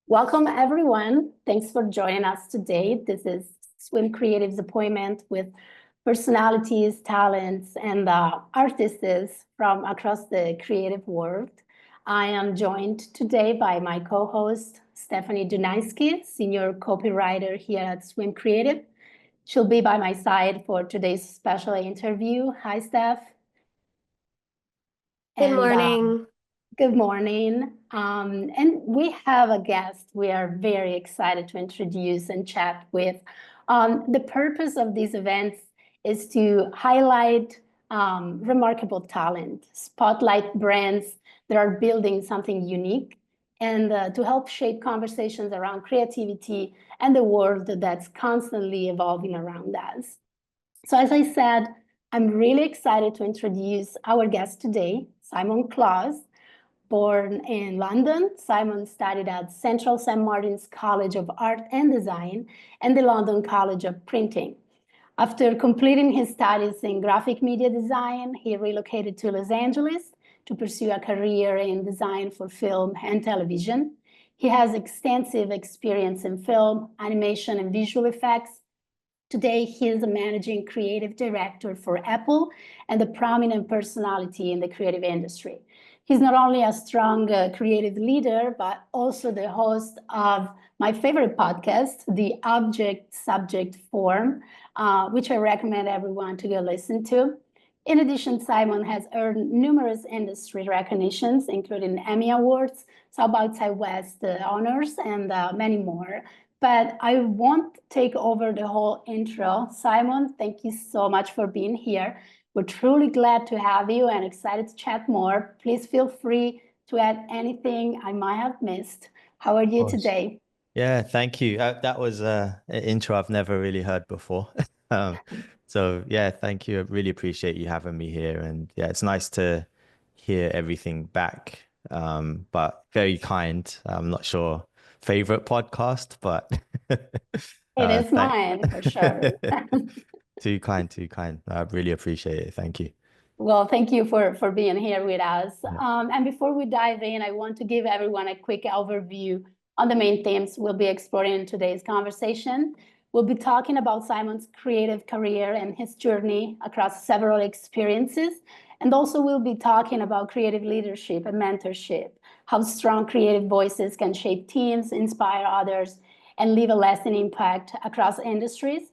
Welcome, everyone. Thanks for joining us today. This is Swim Creative's appointment with personalities, talents, and artists from across the creative world. I am joined today by my co-host, Stephanie Dunansky, senior copywriter here at Swim Creative. She'll be by my side for today's special interview. Hi, Steph. Good morning. Good morning. And we have a guest we are very excited to introduce and chat with. The purpose of these events is to highlight remarkable talent, spotlight brands that are building something unique, and to help shape conversations around creativity and the world that's constantly evolving around us. So as I said, I'm really excited to introduce our guest today, Simon Clowes. Born in London, Simon studied at Central St. Martin's College of Art and Design and the London College of Printing. After completing his studies in graphic media design, he relocated to Los Angeles to pursue a career in design for film and television. He has extensive experience in film, animation, and visual effects. Today, he is a managing creative director for Apple and a prominent personality in the creative industry. He's not only a strong creative leader, but also the host of my favorite podcast, The Object Subject Forum, which I recommend everyone to go listen to. In addition, Simon has earned numerous industry recognitions, including Emmy Awards, South by Southwest honors, and many more. But I won't take over the whole intro. Simon, thank you so much for being here. We're truly glad to have you and excited to chat more. Please feel free to add anything I might have missed. How are you today? Yeah, thank you. That was an intro I've never really heard before. So yeah, thank you. I really appreciate you having me here. And yeah, it's nice to hear everything back. But very kind. I'm not sure favorite podcast, but it is mine for sure. Too kind, too kind. I really appreciate it. Thank you. Well, thank you for being here with us. And before we dive in, I want to give everyone a quick overview on the main themes we'll be exploring in today's conversation. We'll be talking about Simon's creative career and his journey across several experiences. And also we'll be talking about creative leadership and mentorship, how strong creative voices can shape teams, inspire others, and leave a lasting impact across industries.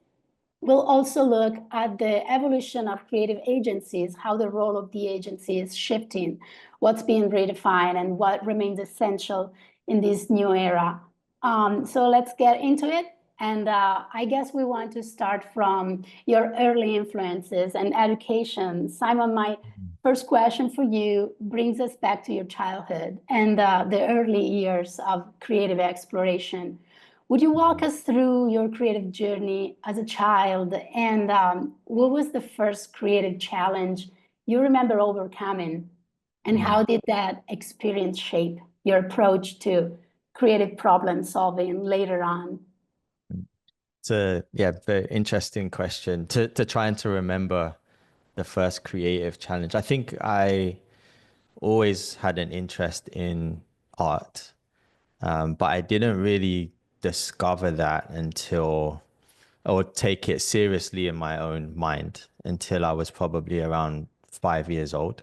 We'll also look at the evolution of creative agencies, how the role of the agency is shifting, what's being redefined, and what remains essential in this new era. So let's get into it. And I guess we want to start from your early influences and education. Simon, my first question for you brings us back to your childhood and the early years of creative exploration. Would you walk us through your creative journey as a child? And what was the first creative challenge you remember overcoming? And how did that experience shape your approach to creative problem solving later on? It's a very interesting question to try and to remember the first creative challenge. I think I always had an interest in art, but I didn't really discover that or take it seriously in my own mind until I was probably around 5 years old.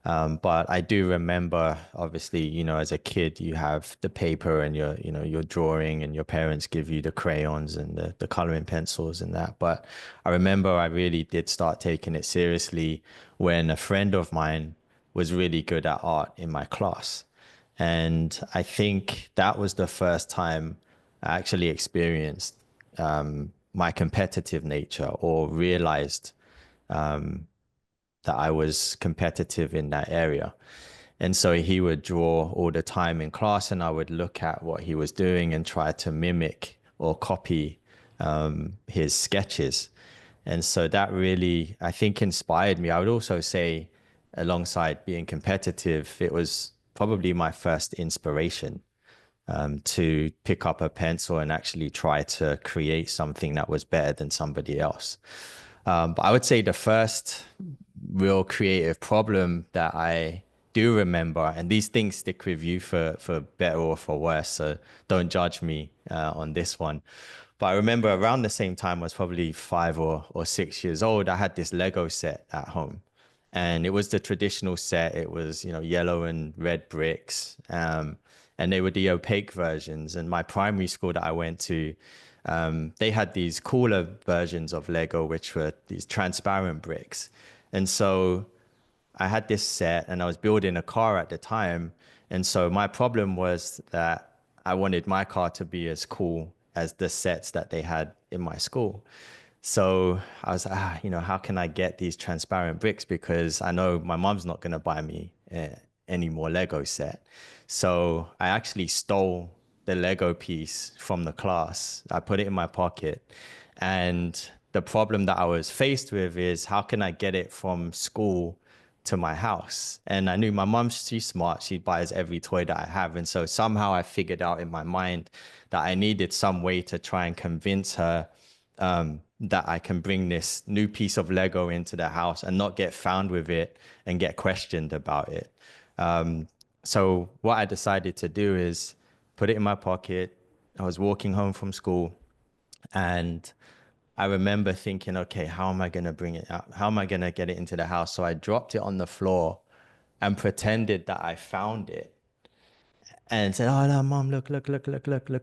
But I do remember, obviously, as a kid, you have the paper and you're drawing and your parents give you the crayons and the coloring pencils and that. But I remember I really did start taking it seriously when a friend of mine was really good at art in my class. And I think that was the first time I actually experienced my competitive nature or realized that I was competitive in that area. And so he would draw all the time in class and I would look at what he was doing and try to mimic or copy his sketches. And so that really, I think, inspired me. I would also say, alongside being competitive, it was probably my first inspiration to pick up a pencil and actually try to create something that was better than somebody else. But I would say the first real creative problem that I do remember, and these things stick with you for better or for worse, so don't judge me on this one. But I remember around the same time, I was probably 5 or 6 years old, I had this Lego set at home. And it was the traditional set. It was, yellow and red bricks. And they were the opaque versions. And my primary school that I went to, they had these cooler versions of Lego, which were these transparent bricks. And so I had this set and I was building a car at the time. And so my problem was that I wanted my car to be as cool as the sets that they had in my school. So I was, how can I get these transparent bricks? Because I know my mom's not going to buy me any more Lego set. So I actually stole the Lego piece from the class. I put it in my pocket. And the problem that I was faced with is how can I get it from school to my house? And I knew my mom, she's smart. She buys every toy that I have. And so somehow I figured out in my mind that I needed some way to try and convince her that I can bring this new piece of Lego into the house and not get found with it and get questioned about it. So what I decided to do is put it in my pocket. I was walking home from school and I remember thinking, okay, how am I going to bring it out? How am I going to get it into the house? So I dropped it on the floor and pretended that I found it and said, "Oh no, mom, look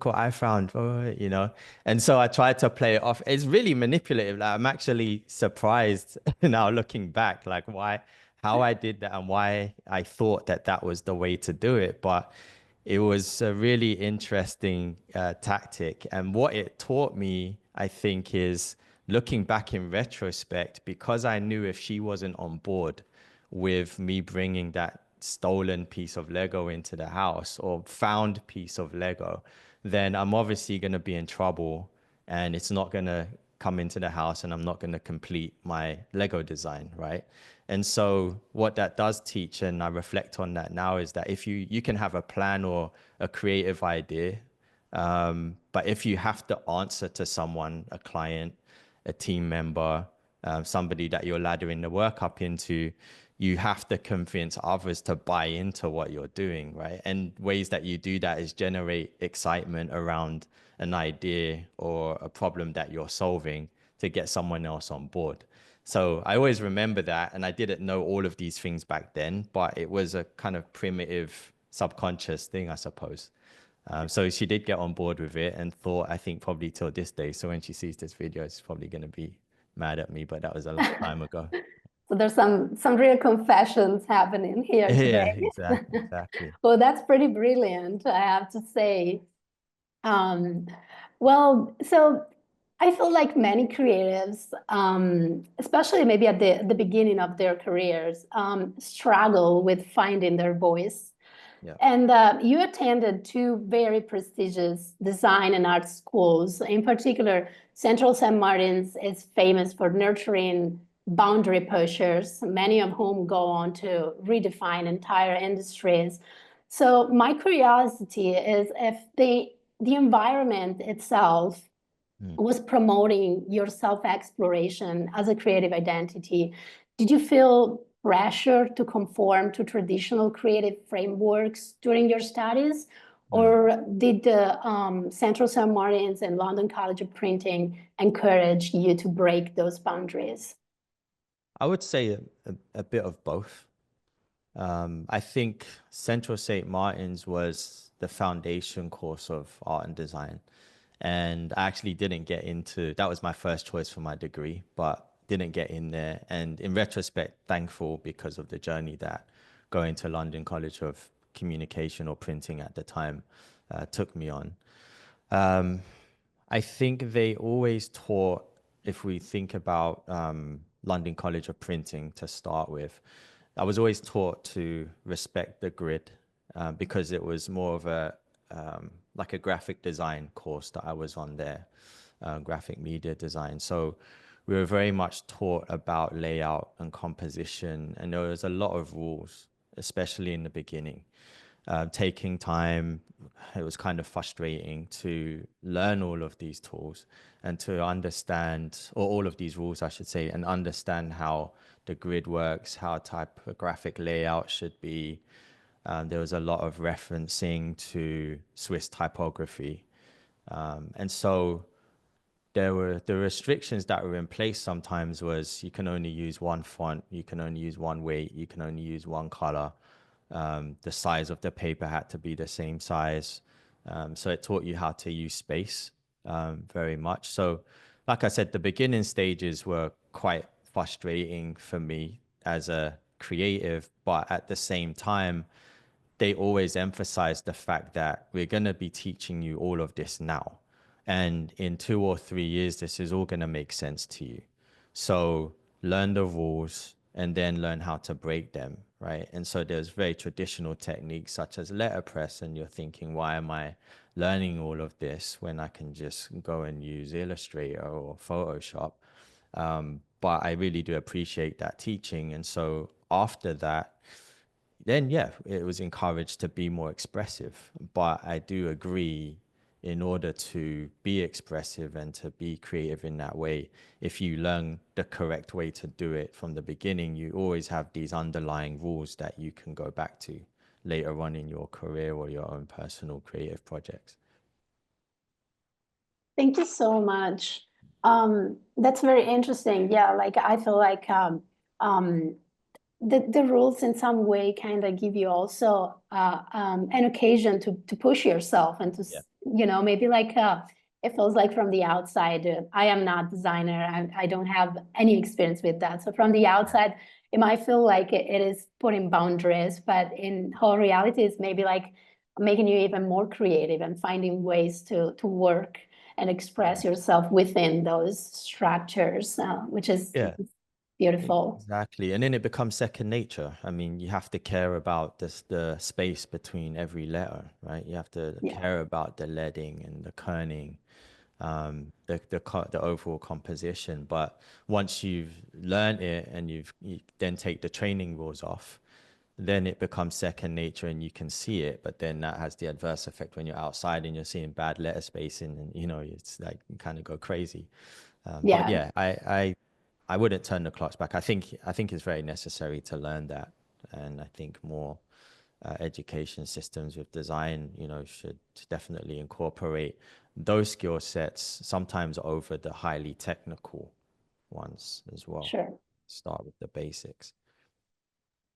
what I found," And so I tried to play it off. It's really manipulative. Like, I'm actually surprised now looking back, like how I did that and why I thought that that was the way to do it. But it was a really interesting tactic. And what it taught me, I think, is looking back in retrospect, because I knew if she wasn't on board with me bringing that stolen piece of Lego into the house or found piece of Lego, then I'm obviously going to be in trouble and it's not going to come into the house and I'm not going to complete my Lego design, right? And so what that does teach, and I reflect on that now, is that if you can have a plan or a creative idea, but if you have to answer to someone, a client, a team member, somebody that you're laddering the work up into, you have to convince others to buy into what you're doing, right? And ways that you do that is generate excitement around an idea or a problem that you're solving to get someone else on board. So I always remember that, and I didn't know all of these things back then, but it was a kind of primitive subconscious thing, I suppose. So she did get on board with it and thought, I think probably till this day. So when she sees this video, she's probably going to be mad at me, but that was a long time ago. So there's some real confessions happening here Yeah, today. exactly. Well, that's pretty brilliant, I have to say. Um, well, so I feel like many creatives, especially maybe at the beginning of their careers, struggle with finding their voice. Yeah. And you attended two very prestigious design and art schools. In particular, Central St. Martin's is famous for nurturing boundary pushers, many of whom go on to redefine entire industries. So my curiosity is if the environment itself Mm. was promoting your self-exploration as a creative identity. Did you feel pressure to conform to traditional creative frameworks during your studies? Mm. Or did the Central St. Martin's and London College of Printing encourage you to break those boundaries? I would say a bit of both. I think Central St. Martin's was the foundation course of art and design. And I actually didn't get into, that was my first choice for my degree, but didn't get in there. And in retrospect, thankful because of the journey that going to London College of Communication or Printing at the time took me on. I think they always taught, if we think about London College of Printing to start with, I was always taught to respect the grid because it was more of a like a graphic design course that I was on there, graphic media design. So we were very much taught about layout and composition, and there was a lot of rules, especially in the beginning. taking time. It was kind of frustrating to learn all of these tools and to understand, or all of these rules, I should say, and understand how the grid works, how typographic layout should be. There was a lot of referencing to Swiss typography. And so there were the restrictions that were in place sometimes was you can only use one font, you can only use one weight, you can only use one color. The size of the paper had to be the same size. So it taught you how to use space very much. So, like I said, the beginning stages were quite frustrating for me as a creative, but at the same time, they always emphasize the fact that we're going to be teaching you all of this now. And in 2 or 3 years, this is all going to make sense to you. So learn the rules and then learn how to break them, right? And so there's very traditional techniques such as letterpress, and you're thinking, why am I learning all of this when I can just go and use Illustrator or Photoshop? But I really do appreciate that teaching. And so after that, then yeah, it was encouraged to be more expressive. But I do agree, in order to be expressive and to be creative in that way, if you learn the correct way to do it from the beginning, you always have these underlying rules that you can go back to later on in your career or your own personal creative projects. Thank you so much. That's very interesting. Yeah, like I feel like the rules in some way kind of give you also an occasion to push yourself and to, Yeah. maybe like it feels like from the outside, I am not designer. I don't have any experience with that. So from the outside, it might feel like it is putting boundaries, but in whole reality, it's maybe like making you even more creative and finding ways to work and express yourself within those structures, which is Yeah. beautiful. Exactly. And then it becomes second nature. I mean, you have to care about the space between every letter, right? You have to Yeah, care about the leading and the kerning, the overall composition. But once you've learned it and you then take the training rules off, then it becomes second nature and you can see it. But then that has the adverse effect when you're outside and you're seeing bad letter spacing, and it's like you kind of go crazy. But yeah, yeah, I wouldn't turn the clocks back. I think it's very necessary to learn that, and I think more education systems with design, should definitely incorporate those skill sets sometimes over the highly technical ones as well. sure. Start with the basics.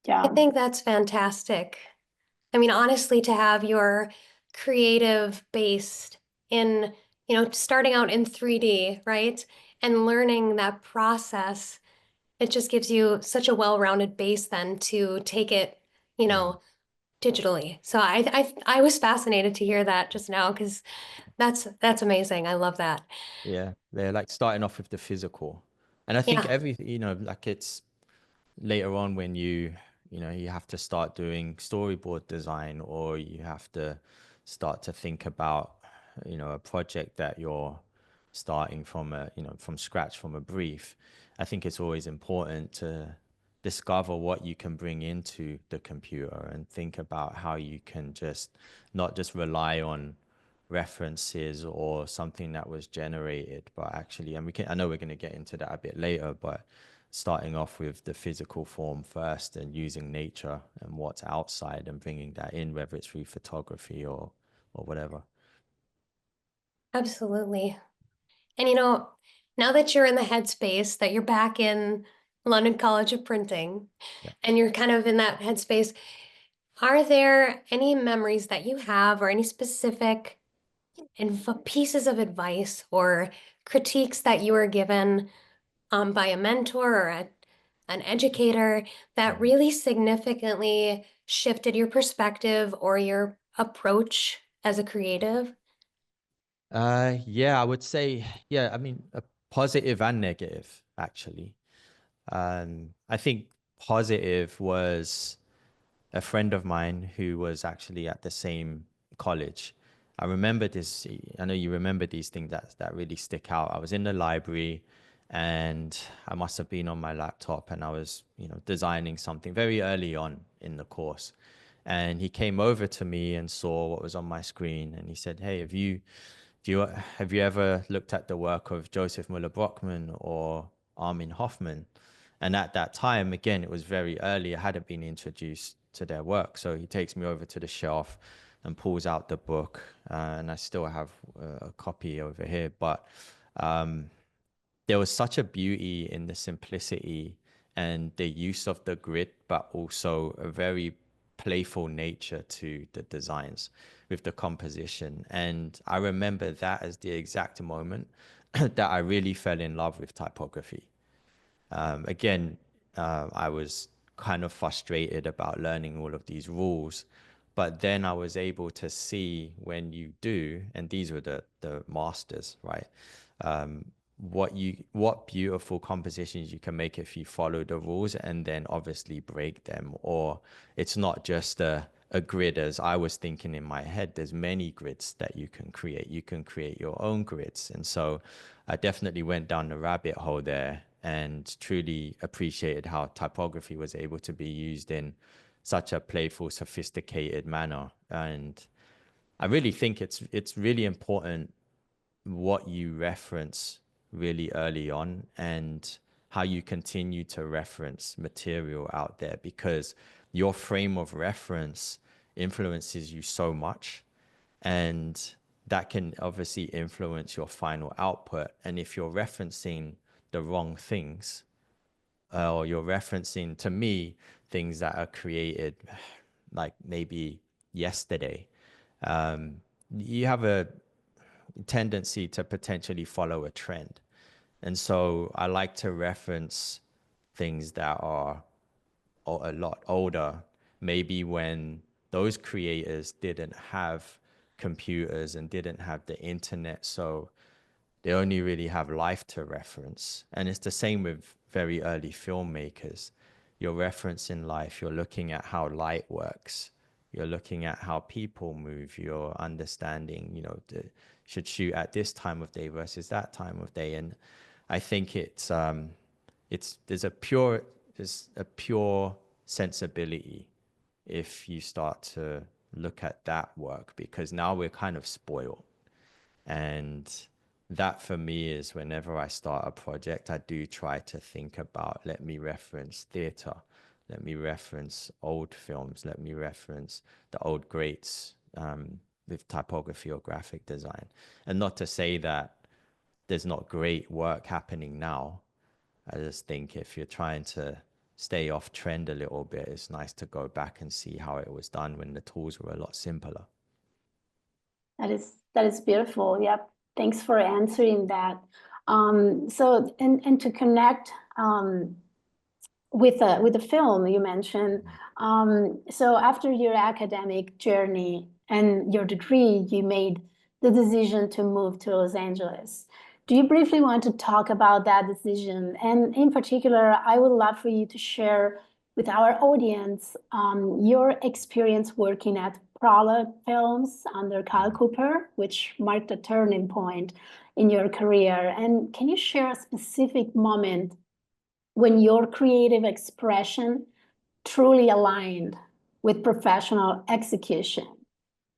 I Yeah, think that's fantastic. I mean, honestly, to have your creative based in, starting out in 3D, right? And learning that process, it just gives you such a well-rounded base then to take it, you Mm. know, digitally. So I was fascinated to hear that just now because that's amazing. I love that. Yeah, they're like starting off with the physical, and I think Yeah, every like it's later on when you have to start doing storyboard design, or you have to start to think about a project that you're starting from from scratch, from a brief. I think it's always important to discover what you can bring into the computer and think about how you can just not just rely on references or something that was generated, but actually, and I know we're going to get into that a bit later, but starting off with the physical form first and using nature and what's outside and bringing that in, whether it's through photography or whatever. absolutely. And now that you're in the headspace, that you're back in London College of Printing, Yeah. and you're kind of in that headspace, are there any memories that you have or any specific pieces of advice or critiques that you were given by a mentor or an educator that Mhm. really significantly shifted your perspective or your approach as a creative? Yeah, I would say, yeah, I mean, a positive and negative, actually. I think positive was a friend of mine who was actually at the same college. I remember this. I know you remember these things that really stick out. I was in the library, and I must have been on my laptop, and I was, designing something very early on in the course. And he came over to me and saw what was on my screen, and he said, "Hey, have you ever looked at the work of Joseph Muller-Brockman or Armin Hoffman?" And at that time, again, it was very early. I hadn't been introduced to their work. So he takes me over to the shelf and pulls out the book. And I still have a copy over here. But there was such a beauty in the simplicity and the use of the grid, but also a very playful nature to the designs with the composition. And I remember that as the exact moment that I really fell in love with typography. Again, I was kind of frustrated about learning all of these rules, but then I was able to see when you do, and these were the masters, right? What beautiful compositions you can make if you follow the rules and then obviously break them. Or it's not just a grid as I was thinking in my head. There's many grids that you can create. You can create your own grids. And so I definitely went down the rabbit hole there and truly appreciated how typography was able to be used in such a playful, sophisticated manner. And I really think it's really important what you reference really early on and how you continue to reference material out there, because your frame of reference influences you so much, and that can obviously influence your final output. And if you're referencing the wrong things, or you're referencing, to me, things that are created like maybe yesterday, you have a tendency to potentially follow a trend. And so I like to reference things that are a lot older, maybe when those creators didn't have computers and didn't have the internet. So they only really have life to reference. And it's the same with very early filmmakers. You're referencing life, you're looking at how light works, you're looking at how people move, you're understanding, should shoot at this time of day versus that time of day. And I think there's a pure sensibility if you start to look at that work, because now we're kind of spoiled. And that for me is, whenever I start a project, I do try to think about, let me reference theater, let me reference old films, let me reference the old greats with typography or graphic design. And not to say that there's not great work happening now. I just think if you're trying to stay off trend a little bit, it's nice to go back and see how it was done when the tools were a lot simpler. That is beautiful. Yep. Thanks for answering that. So and to connect with the film you mentioned, so after your academic journey and your degree, you made the decision to move to Los Angeles. Do you briefly want to talk about that decision? And in particular, I would love for you to share with our audience your experience working at Prowler Films under Kyle Cooper, which marked a turning point in your career. And can you share a specific moment when your creative expression truly aligned with professional execution?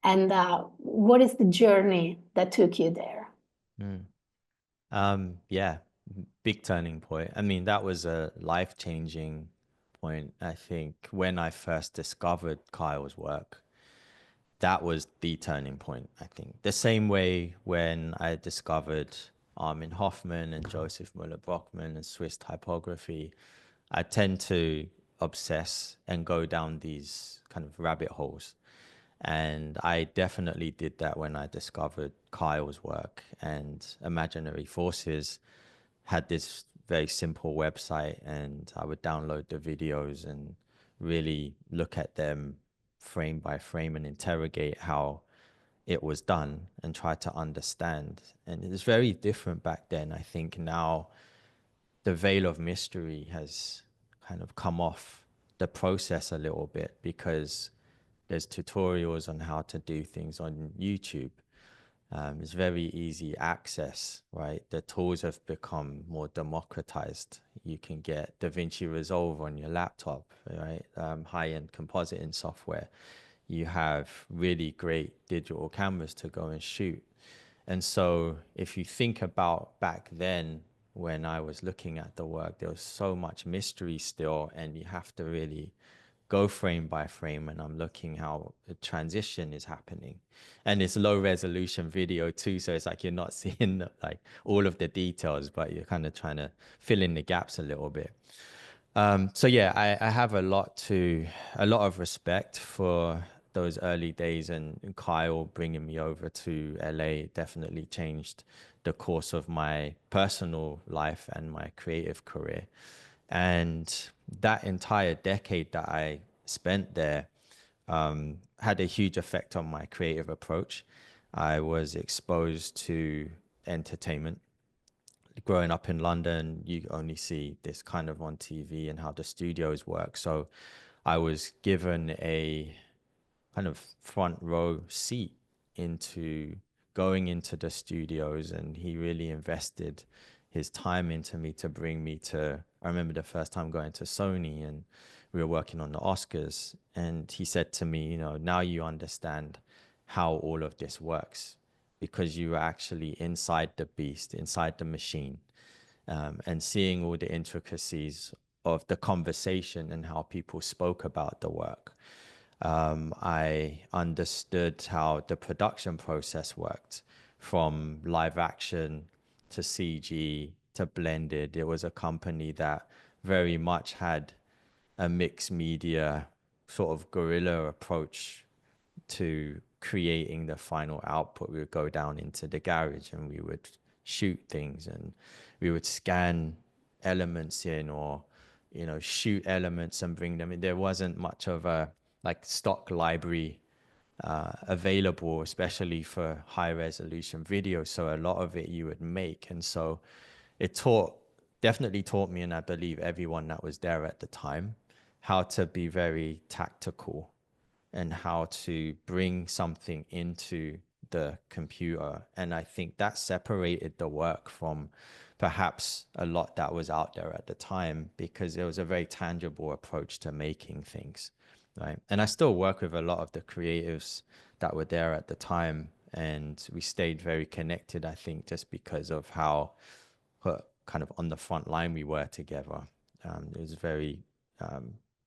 And what is the journey that took you there? Yeah, big turning point. I mean, that was a life-changing point. I think when I first discovered Kyle's work, that was the turning point. I think the same way when I discovered Armin Hoffman and Joseph Muller-Brockman and Swiss typography, I tend to obsess and go down these kind of rabbit holes. And I definitely did that when I discovered Kyle's work. And Imaginary Forces had this very simple website, and I would download the videos and really look at them frame by frame and interrogate how it was done and try to understand. And it was very different back then. I think now the veil of mystery has kind of come off the process a little bit, because there's tutorials on how to do things on YouTube. It's very easy access, right? The tools have become more democratized. You can get DaVinci Resolve on your laptop, right? High-end compositing software. You have really great digital cameras to go and shoot. And so if you think about back then, when I was looking at the work, there was so much mystery still, and you have to really go frame by frame, and I'm looking how the transition is happening. And it's low resolution video too, so it's like you're not seeing like all of the details, but you're kind of trying to fill in the gaps a little bit. So yeah, I have a lot of respect for those early days, and Kyle bringing me over to LA definitely changed the course of my personal life and my creative career. And that entire decade that I spent there had a huge effect on my creative approach. I was exposed to entertainment. Growing up in London, you only see this kind of on TV and how the studios work. So I was given a kind of front row seat into going into the studios, and he really invested his time into me to bring me to, I remember the first time going to Sony, and we were working on the Oscars, and he said to me, you know, now you understand how all of this works, because you were actually inside the beast, inside the machine, and seeing all the intricacies of the conversation and how people spoke about the work. I understood how the production process worked, from live action to CG to blended. It was a company that very much had a mixed media sort of guerrilla approach to creating the final output. We would go down into the garage and we would shoot things, and we would scan elements in, or you know, shoot elements and bring them in. There wasn't much of a like stock library available, especially for high resolution video. So a lot of it you would make. And so it definitely taught me, and I believe everyone that was there at the time, how to be very tactical and how to bring something into the computer. And I think that separated the work from perhaps a lot that was out there at the time, because it was a very tangible approach to making things, right? And I still work with a lot of the creatives that were there at the time, and we stayed very connected, I think, just because of how kind of on the front line we were together. It was very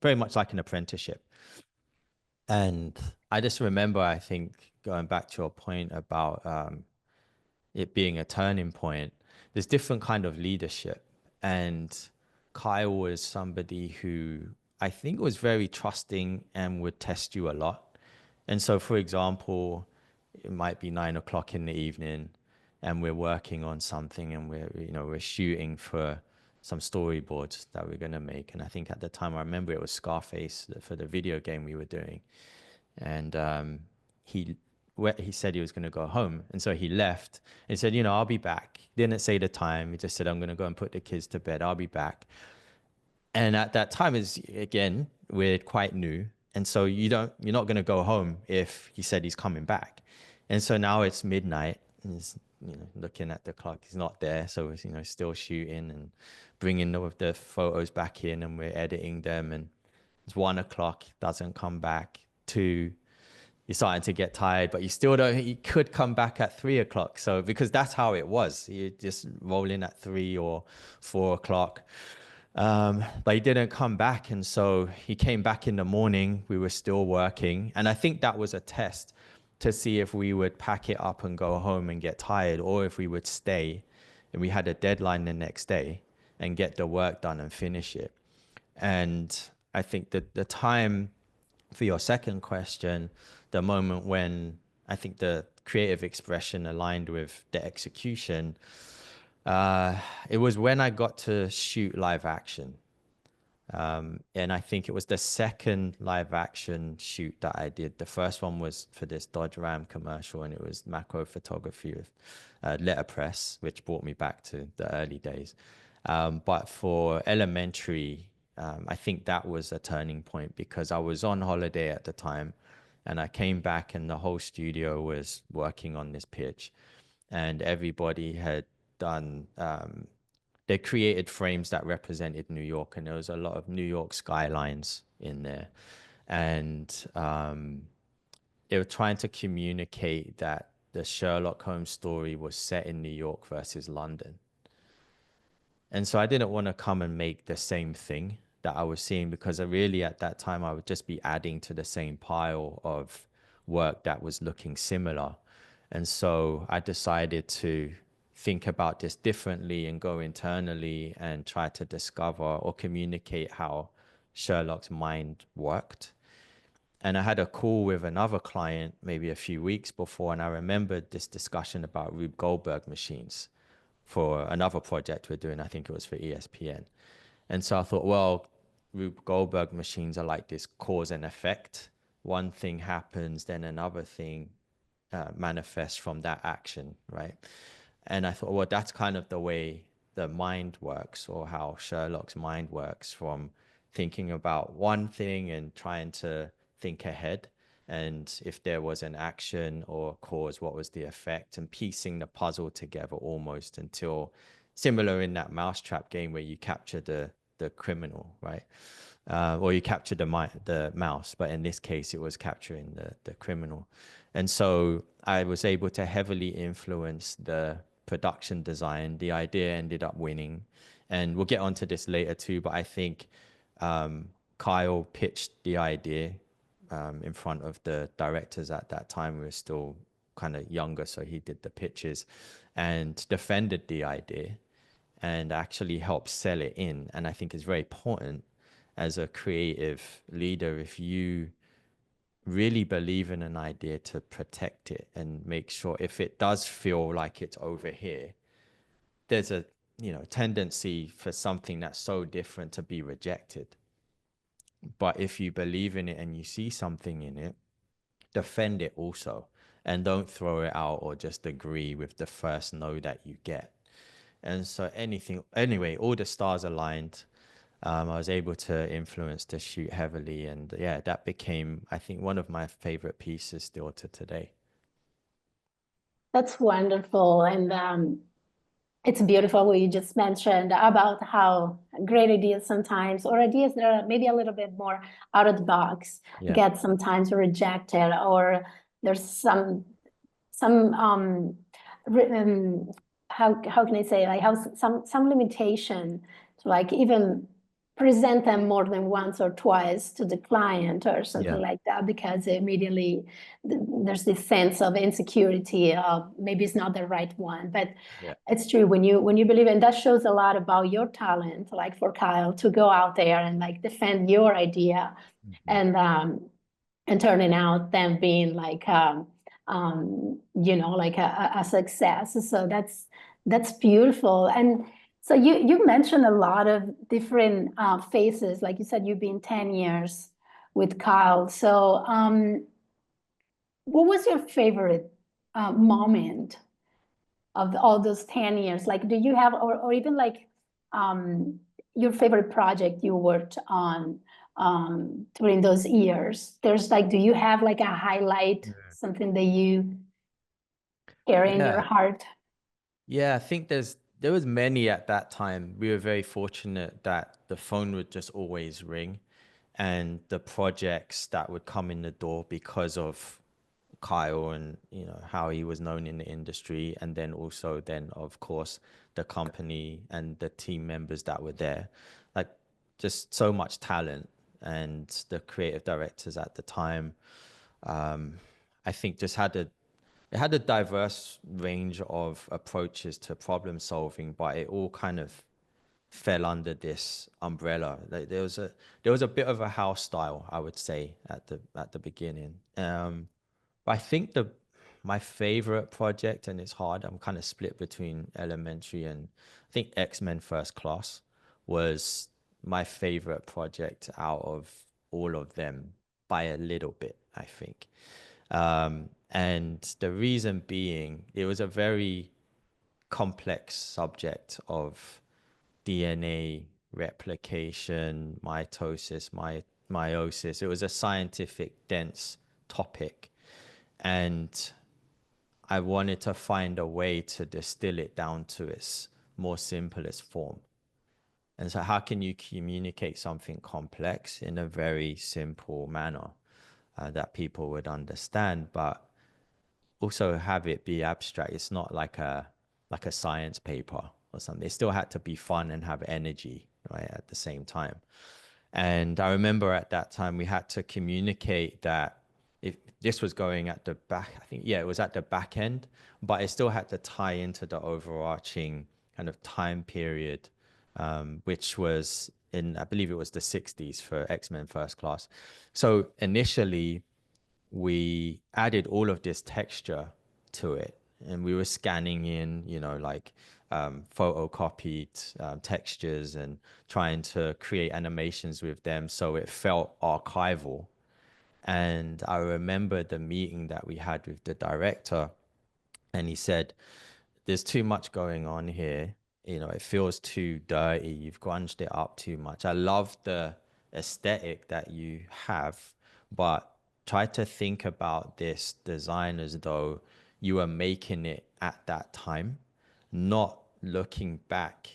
much like an apprenticeship. And I just remember, I think, going back to your point about it being a turning point, there's different kind of leadership. And Kyle was somebody who I think was very trusting and would test you a lot. And so, for example, it might be 9 o'clock in the evening and we're working on something, and we're shooting for some storyboards that we're going to make. And I think at the time, I remember it was Scarface for the video game we were doing. And he said he was going to go home. And so he left and said, I'll be back. Didn't say the time. He just said, I'm going to go and put the kids to bed. I'll be back. And at that time, we're quite new. And so you're not going to go home if he said he's coming back. And so now it's midnight, and he's, looking at the clock, he's not there. So we're, still shooting and bringing the photos back in, and we're editing them. And it's 1 o'clock, doesn't come back. 2, you're starting to get tired, but you still don't, you could come back at 3 o'clock. So, because that's how it was, you just roll in at 3 or 4 o'clock. But he didn't come back. And so he came back in the morning, we were still working. And I think that was a test to see if we would pack it up and go home and get tired, or if we would stay, and we had a deadline the next day, and get the work done and finish it. And I think that the time, for your second question, the moment when I think the creative expression aligned with the execution, it was when I got to shoot live action. And I think it was the second live action shoot that I did. The first one was for this Dodge Ram commercial, and it was macro photography with letterpress, which brought me back to the early days. But for Elementary, I think that was a turning point, because I was on holiday at the time, And I came back and the whole studio was working on this pitch, and everybody had done, they created frames that represented New York, and there was a lot of New York skylines in there. And they were trying to communicate that the Sherlock Holmes story was set in New York versus London. And so I didn't want to come and make the same thing that I was seeing, because I really at that time I would just be adding to the same pile of work that was looking similar. And so I decided to think about this differently and go internally and try to discover or communicate how Sherlock's mind worked. And I had a call with another client maybe a few weeks before, and I remembered this discussion about Rube Goldberg machines for another project we're doing. I think it was for ESPN. And so I thought, well, Rube Goldberg machines are like this cause and effect. One thing happens, then another thing manifests from that action, right? And I thought, well, that's kind of the way the mind works, or how Sherlock's mind works, from thinking about one thing and trying to think ahead. And if there was an action or cause, what was the effect, and piecing the puzzle together almost until, similar in that mousetrap game where you capture the criminal, right? Or you capture the mouse, but in this case, it was capturing the criminal. And so I was able to heavily influence the production design. The idea ended up winning, and we'll get onto this later too. But I think Kyle pitched the idea in front of the directors at that time. We were still kind of younger, so he did the pitches and defended the idea and actually helped sell it in. And I think it's very important as a creative leader, if you really believe in an idea, to protect it and make sure, if it does feel like it's over here, there's a tendency for something that's so different to be rejected. But if you believe in it and you see something in it, defend it also, and don't throw it out or just agree with the first no that you get. And so anyway, all the stars aligned. I was able to influence the shoot heavily, and yeah, that became, I think, one of my favorite pieces still to today. That's wonderful. And it's beautiful what you just mentioned about how great ideas sometimes, or ideas that are maybe a little bit more out of the box, get sometimes rejected, or there's some how can I say, like, how some limitation to like even present them more than once or twice to the client or something like that, because immediately there's this sense of insecurity of maybe it's not the right one. But it's true, when you believe, and that shows a lot about your talent, like for Kyle to go out there and like defend your idea, and turning out them being like like a success. So that's beautiful. And so you mentioned a lot of different phases. Like you said, you've been 10 years with Kyle. So what was your favorite moment of all those 10 years? Like, do you have, or even like your favorite project you worked on during those years? There's like, do you have like a highlight, something that you carry in your heart? Yeah, I think there was many at that time. We were very fortunate that the phone would just always ring, and the projects that would come in the door because of Kyle and how he was known in the industry, and then also of course the company and the team members that were there, like just so much talent. And the creative directors at the time, I think just it had a diverse range of approaches to problem solving, but it all kind of fell under this umbrella. Like there was a bit of a house style, I would say, at the beginning. But I think my favorite project, and it's hard, I'm kind of split between Elementary and I think X-Men First Class was my favorite project out of all of them by a little bit, I think. And the reason being, it was a very complex subject of DNA replication, mitosis, meiosis. It was a scientific, dense topic, and I wanted to find a way to distill it down to its more simplest form. And so how can you communicate something complex in a very simple manner that people would understand, but also have it be abstract? It's not like a science paper or something. It still had to be fun and have energy, right, at the same time. And I remember at that time we had to communicate that if this was going at the back, I think, yeah, it was at the back end, but it still had to tie into the overarching kind of time period, which was in, I believe it was the 60s for X-Men First Class. So initially, we added all of this texture to it, and we were scanning in, like photocopied textures and trying to create animations with them so it felt archival. And I remember the meeting that we had with the director, and he said, there's too much going on here. It feels too dirty. You've grunged it up too much. I love the aesthetic that you have, but try to think about this design as though you were making it at that time, not looking back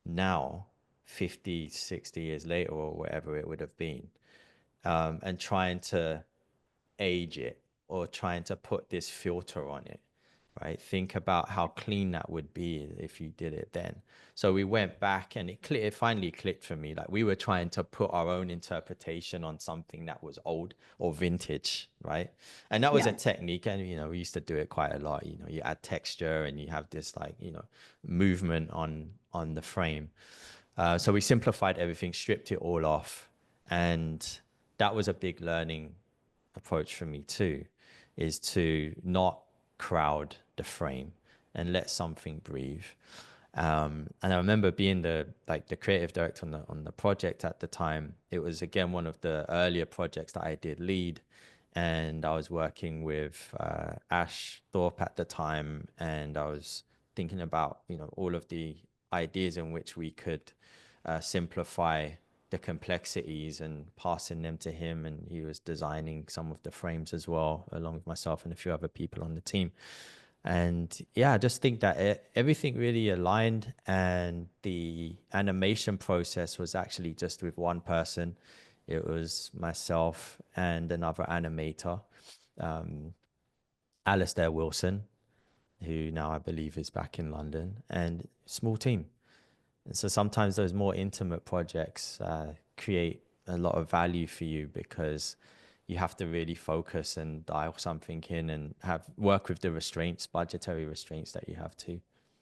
now, 50, 60 years later, or whatever it would have been, and trying to age it or trying to put this filter on it, right? Think about how clean that would be if you did it then. So we went back, and it finally clicked for me. Like, we were trying to put our own interpretation on something that was old or vintage, right? And that was a technique, and we used to do it quite a lot. You add texture and you have this, like, movement on the frame. So we simplified everything, stripped it all off, and that was a big learning approach for me too, is to not crowd the frame and let something breathe. And I remember being the creative director on the project at the time. It was, again, one of the earlier projects that I did lead, and I was working with Ash Thorpe at the time, and I was thinking about all of the ideas in which we could simplify the complexities and passing them to him, and he was designing some of the frames as well, along with myself and a few other people on the team. And yeah, I just think that everything really aligned, and the animation process was actually just with one person. It was myself and another animator, Alistair Wilson, who now I believe is back in London, and small team. And so sometimes those more intimate projects create a lot of value for you, because you have to really focus and dial something in and work with the budgetary restraints that you have to.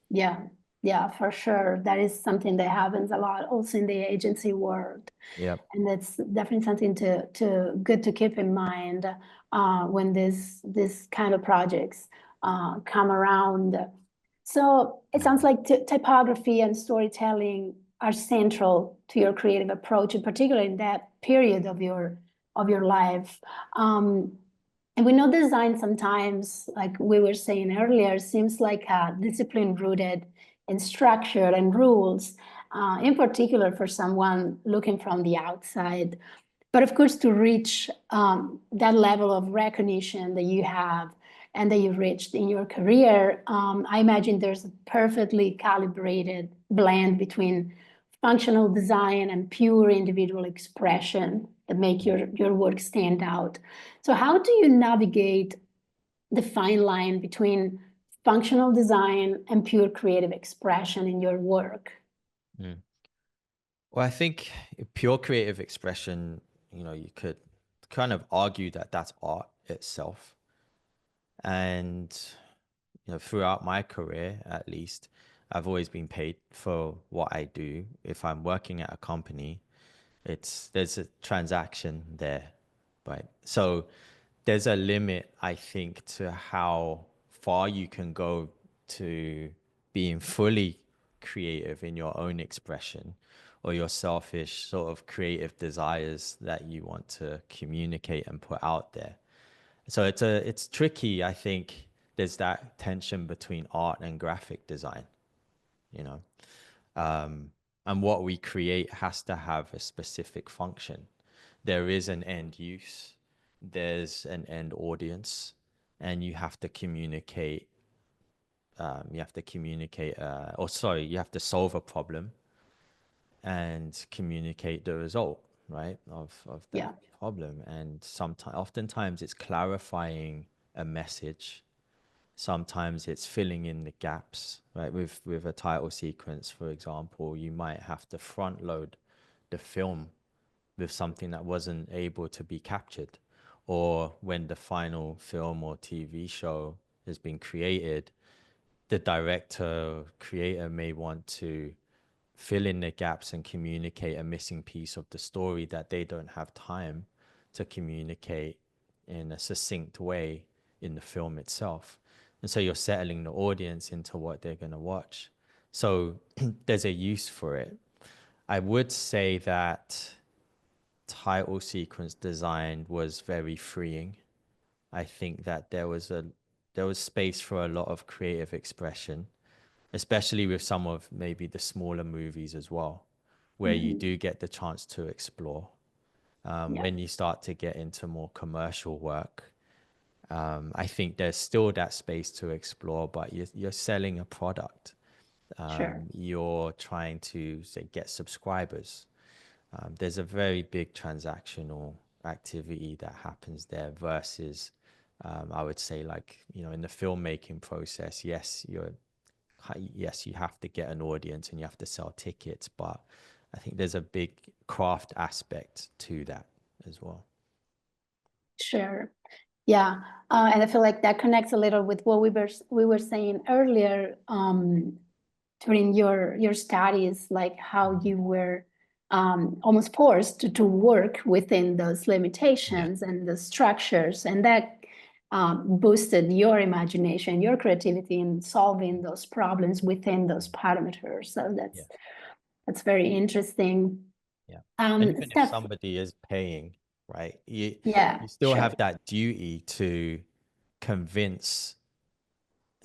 Yeah, for sure. That is something that happens a lot also in the agency world. Yeah. And that's definitely something good to keep in mind when this kind of projects come around. So it sounds like typography and storytelling are central to your creative approach, in particular in that period of your life. And we know design sometimes, like we were saying earlier, seems like a discipline rooted in structure and rules, in particular for someone looking from the outside. But of course, to reach that level of recognition that you have and that you've reached in your career, I imagine there's a perfectly calibrated blend between functional design and pure individual expression that make your work stand out. So how do you navigate the fine line between functional design and pure creative expression in your work? Well, I think pure creative expression, you could kind of argue that that's art itself. And throughout my career, at least, I've always been paid for what I do. If I'm working at a company, there's a transaction there, right? So there's a limit, I think, to how far you can go to being fully creative in your own expression, or your selfish sort of creative desires that you want to communicate and put out there. So it's tricky. I think there's that tension between art and graphic design, you know. And what we create has to have a specific function. There is an end use, there's an end audience, and you have to communicate. You have to solve a problem and communicate the result, right, of Yeah. that problem. And oftentimes it's clarifying a message. Sometimes it's filling in the gaps, right? With a title sequence, for example, you might have to front load the film with something that wasn't able to be captured. Or when the final film or TV show has been created, the director, creator may want to fill in the gaps and communicate a missing piece of the story that they don't have time to communicate in a succinct way in the film itself. And so you're settling the audience into what they're going to watch. So there's a use for it. I would say that title sequence design was very freeing. I think that there was space for a lot of creative expression, especially with some of maybe the smaller movies as well, where you Mhm. do get the chance to explore. Yeah. When you start to get into more commercial work, I think there's still that space to explore, but you're selling a product. Sure. You're trying to, say, get subscribers. There's a very big transactional activity that happens there versus, I would say, like, in the filmmaking process, yes, you have to get an audience and you have to sell tickets, but I think there's a big craft aspect to that as well. Sure. Yeah. And I feel like that connects a little with what we were saying earlier, during your studies, like how you were almost forced to work within those limitations and the structures, and that boosted your imagination, your creativity in solving those problems within those parameters. So Yeah. that's very interesting. Yeah. And even if Steph, somebody is paying, right, yeah, you still sure. have that duty to convince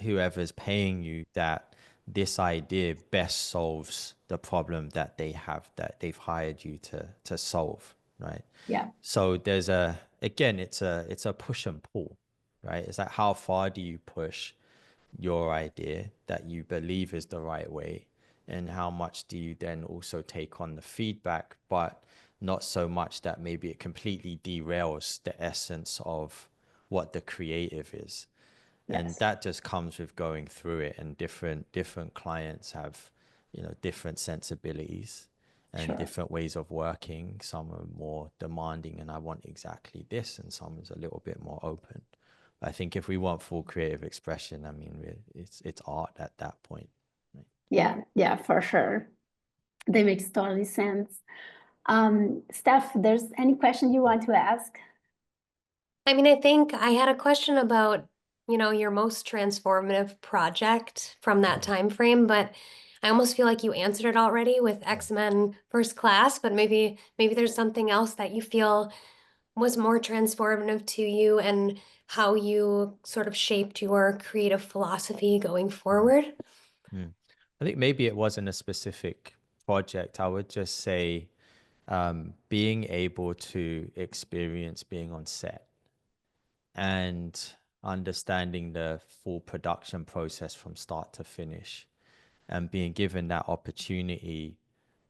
whoever's paying you that this idea best solves the problem that they've hired you to solve, right? Yeah, So there's again, it's a push and pull, right? It's like, how far do you push your idea that you believe is the right way, and how much do you then also take on the feedback, but not so much that maybe it completely derails the essence of what the creative is. And yes, that just comes with going through it, and different clients have, different sensibilities and sure. different ways of working. Some are more demanding and I want exactly this, and some is a little bit more open. I think if we want full creative expression, I mean, it's art at that point, right? Yeah, for sure. That makes totally sense. Steph, there's any question you want to ask? I mean, I think I had a question about, your most transformative project from that time frame, but I almost feel like you answered it already with X-Men First Class, but maybe there's something else that you feel was more transformative to you and how you sort of shaped your creative philosophy going forward. Mm. I think maybe it wasn't a specific project. I would just say being able to experience being on set and understanding the full production process from start to finish, and being given that opportunity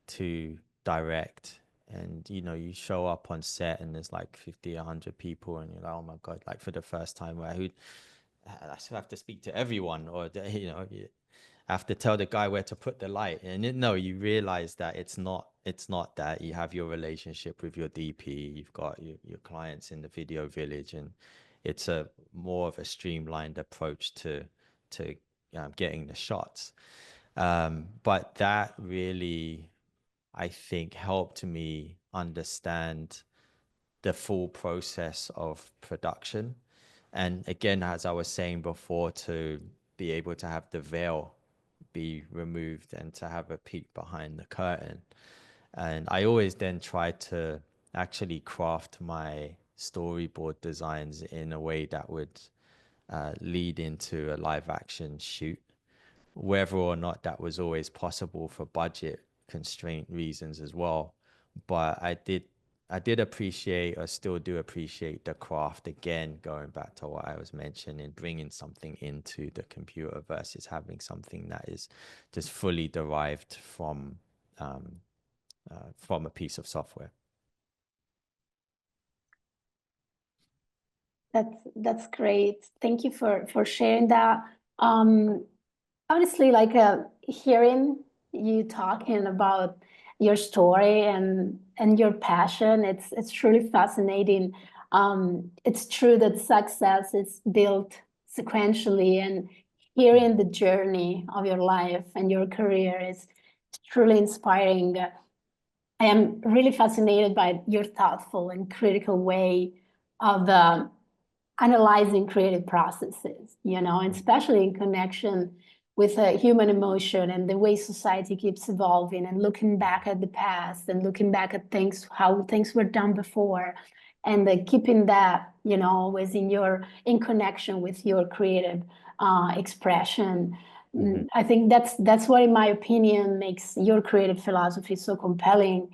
to direct. And you show up on set and there's like 50, 100 people, and you're like, oh my God, like for the first time, where I still have to speak to everyone, or you have to tell the guy where to put the light. And no, you realize that it's not that. You have your relationship with your DP, you've got your clients in the video village, and it's a more of a streamlined approach to getting the shots. But that really, I think, helped me understand the full process of production. And again, as I was saying before, to be able to have the veil be removed and to have a peek behind the curtain. And I always then try to actually craft my storyboard designs in a way that would lead into a live action shoot, whether or not that was always possible for budget constraint reasons as well. But I did appreciate, or still do appreciate, the craft, again, going back to what I was mentioning, bringing something into the computer versus having something that is just fully derived from a piece of software. That's great. Thank you for sharing that. Honestly, like hearing you talking about your story and your passion, it's truly fascinating. It's true that success is built sequentially, and hearing the journey of your life and your career is truly inspiring. I am really fascinated by your thoughtful and critical way of analyzing creative processes, and especially in connection with human emotion and the way society keeps evolving, and looking back at the past and looking back at how things were done before, and keeping that, always in connection with your creative expression. I think that's what, in my opinion, makes your creative philosophy so compelling.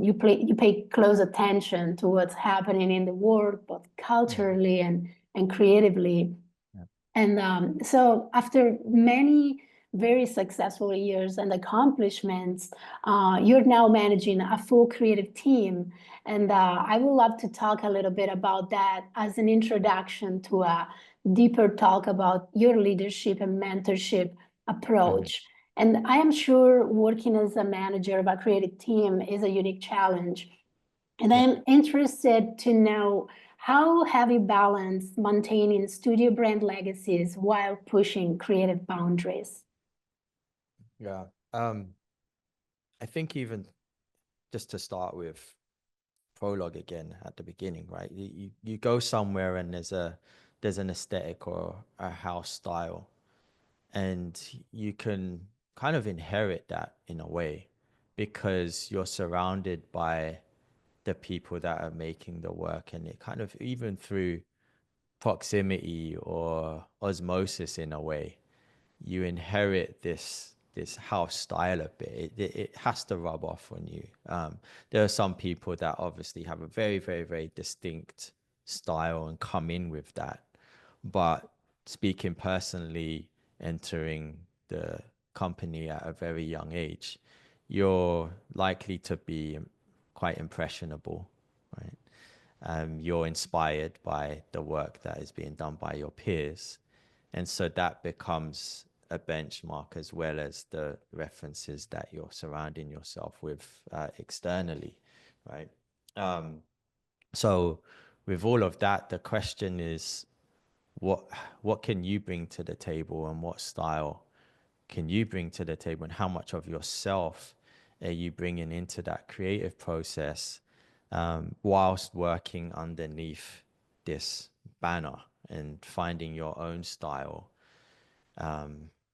You pay close attention to what's happening in the world, both culturally and creatively. Yeah. And so after many very successful years and accomplishments, you're now managing a full creative team. And I would love to talk a little bit about that as an introduction to a deeper talk about your leadership and mentorship approach. And I am sure working as a manager of a creative team is a unique challenge. And I'm interested to know, how have you balanced maintaining studio brand legacies while pushing creative boundaries? Yeah. I think even just to start with prologue again at the beginning, right? You go somewhere and there's an aesthetic or a house style, and you can kind of inherit that in a way because you're surrounded by the people that are making the work, and it kind of, even through proximity or osmosis in a way, you inherit this house style a bit. It has to rub off on you. There are some people that obviously have a very, very, very distinct style and come in with that. But speaking personally, entering the company at a very young age, you're likely to be quite impressionable, right? You're inspired by the work that is being done by your peers. And so that becomes a benchmark, as well as the references that you're surrounding yourself with externally, right? So with all of that, the question is, what can you bring to the table, and what style can you bring to the table, and how much of yourself are you bringing into that creative process, whilst working underneath this banner and finding your own style,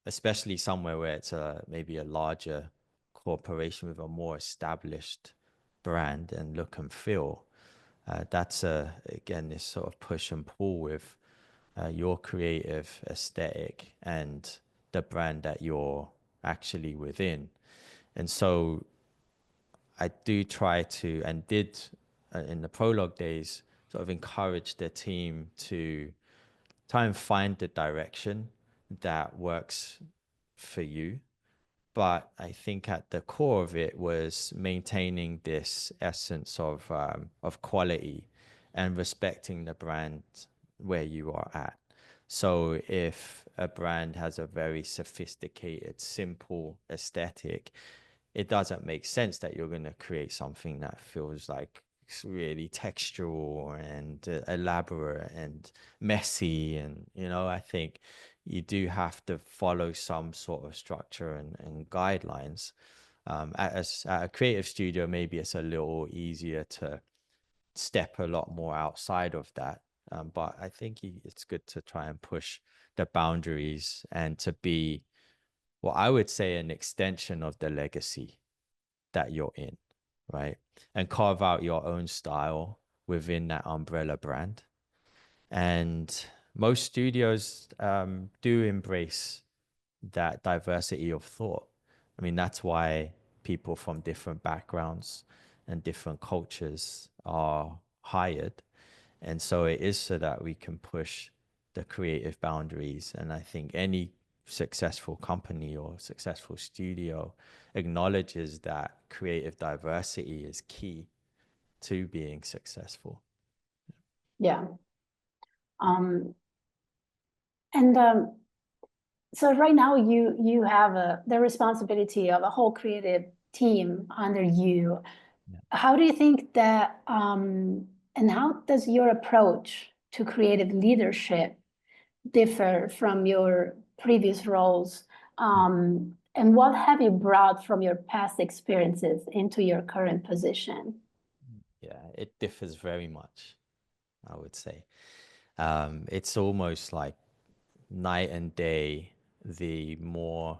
especially somewhere where it's maybe a larger corporation with a more established brand and look and feel. That's again, this sort of push and pull with your creative aesthetic and the brand that you're actually within. And so I do try to, and did in the prologue days, sort of encourage the team to try and find the direction that works for you. But I think at the core of it was maintaining this essence of quality and respecting the brand where you are at. So if a brand has a very sophisticated, simple aesthetic, it doesn't make sense that you're going to create something that feels like it's really textural and elaborate and messy. And, I think you do have to follow some sort of structure and guidelines. At a creative studio, maybe it's a little easier to step a lot more outside of that. But I think it's good to try and push the boundaries and to be, what I would say, an extension of the legacy that you're in, right? And carve out your own style within that umbrella brand. And most studios do embrace that diversity of thought. I mean, that's why people from different backgrounds and different cultures are hired. And so it is so that we can push the creative boundaries. And I think any successful company or successful studio acknowledges that creative diversity is key to being successful. Yeah. And so right now you have the responsibility of a whole creative team under you. Yeah. How do you think that, and how does your approach to creative leadership differ from your previous roles? And what have you brought from your past experiences into your current position? Yeah, it differs very much, I would say. It's almost like night and day, the more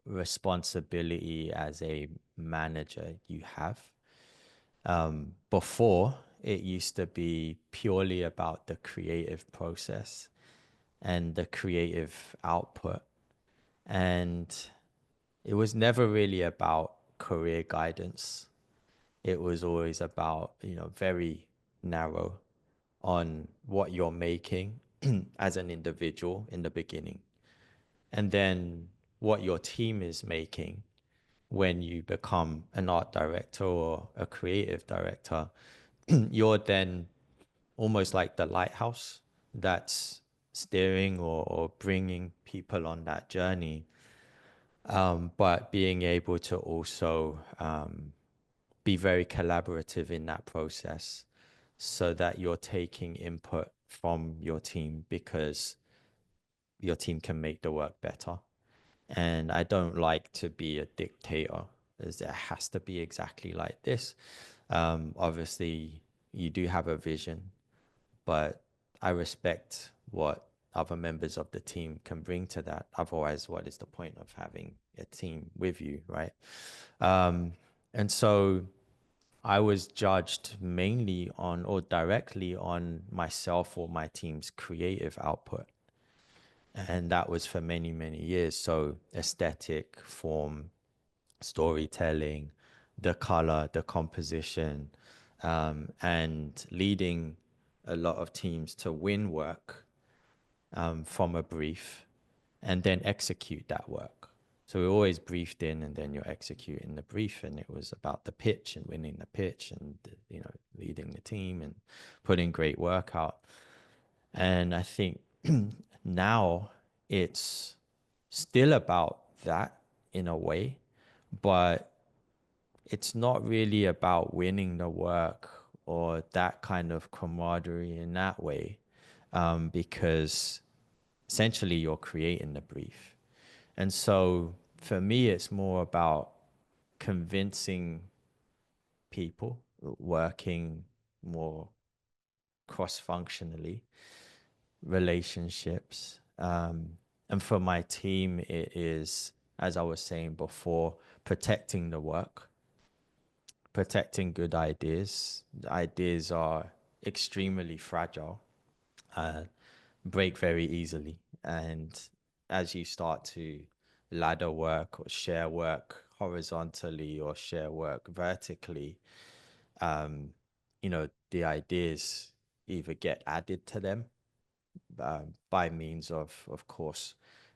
responsibility as a manager you have. Before, it used to be purely about the creative process and the creative output. And it was never really about career guidance. It was always about, very narrow on what you're making as an individual in the beginning. And then what your team is making when you become an art director or a creative director. You're then almost like the lighthouse that's steering or bringing people on that journey. But being able to also be very collaborative in that process so that you're taking input from your team because your team can make the work better. And I don't like to be a dictator, as it has to be exactly like this. Obviously, you do have a vision, but I respect what other members of the team can bring to that. Otherwise, what is the point of having a team with you, right? And so I was judged mainly on or directly on myself or my team's creative output. And that was for many, many years. So aesthetic, form, storytelling, the color, the composition, and leading a lot of teams to win work from a brief and then execute that work. So we always briefed in and then you're executing the brief, and it was about the pitch and winning the pitch and, leading the team and putting great work out. And I think now it's still about that in a way, but it's not really about winning the work or that kind of camaraderie in that way, because essentially you're creating the brief. And so for me, it's more about convincing people, working more cross-functionally, relationships. And for my team, it is, as I was saying before, protecting the work, protecting good ideas. Ideas are extremely fragile, break very easily. And as you start to ladder work or share work horizontally or share work vertically, the ideas either get added to them by means of course,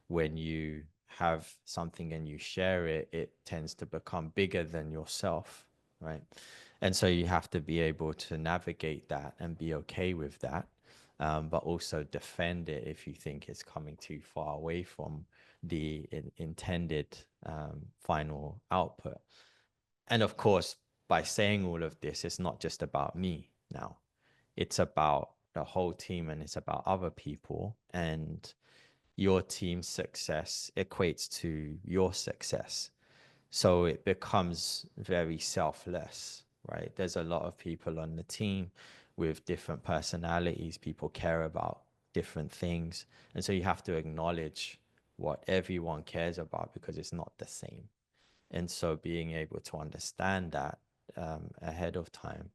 when you have something and you share it, it tends to become bigger than yourself, right? And so you have to be able to navigate that and be okay with that, but also defend it if you think it's coming too far away from the intended final output. And of course, by saying all of this, it's not just about me now. It's about the whole team and it's about other people. And your team's success equates to your success. So it becomes very selfless, right? There's a lot of people on the team with different personalities. People care about different things. And so you have to acknowledge what everyone cares about because it's not the same. And so being able to understand that ahead of time,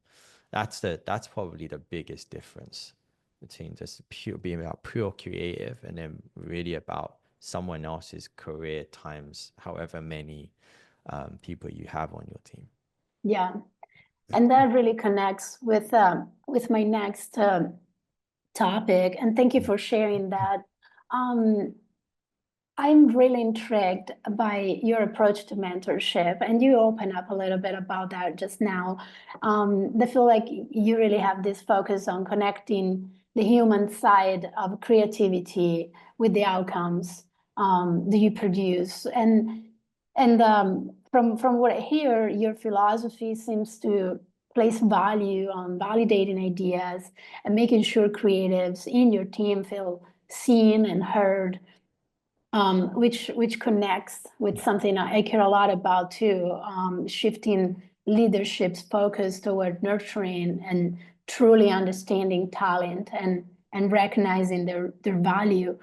that's probably the biggest difference between just being about pure creative and then really about someone else's career times however many people you have on your team. Yeah. And that really connects with my next topic. And thank you for sharing that. I'm really intrigued by your approach to mentorship, and you open up a little bit about that just now. I feel like you really have this focus on connecting the human side of creativity with the outcomes that you produce. And from what I hear, your philosophy seems to place value on validating ideas and making sure creatives in your team feel seen and heard, which connects with something I care a lot about too, shifting leadership's focus toward nurturing and truly understanding talent and recognizing their value.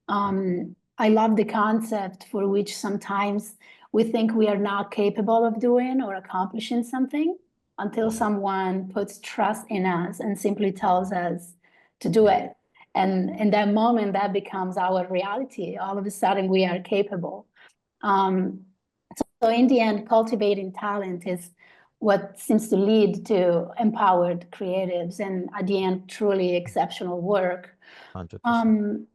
I love the concept for which sometimes we think we are not capable of doing or accomplishing something until someone puts trust in us and simply tells us to do it. And in that moment, that becomes our reality. All of a sudden, we are capable. So in the end, cultivating talent is what seems to lead to empowered creatives and at the end, truly exceptional work. 100%.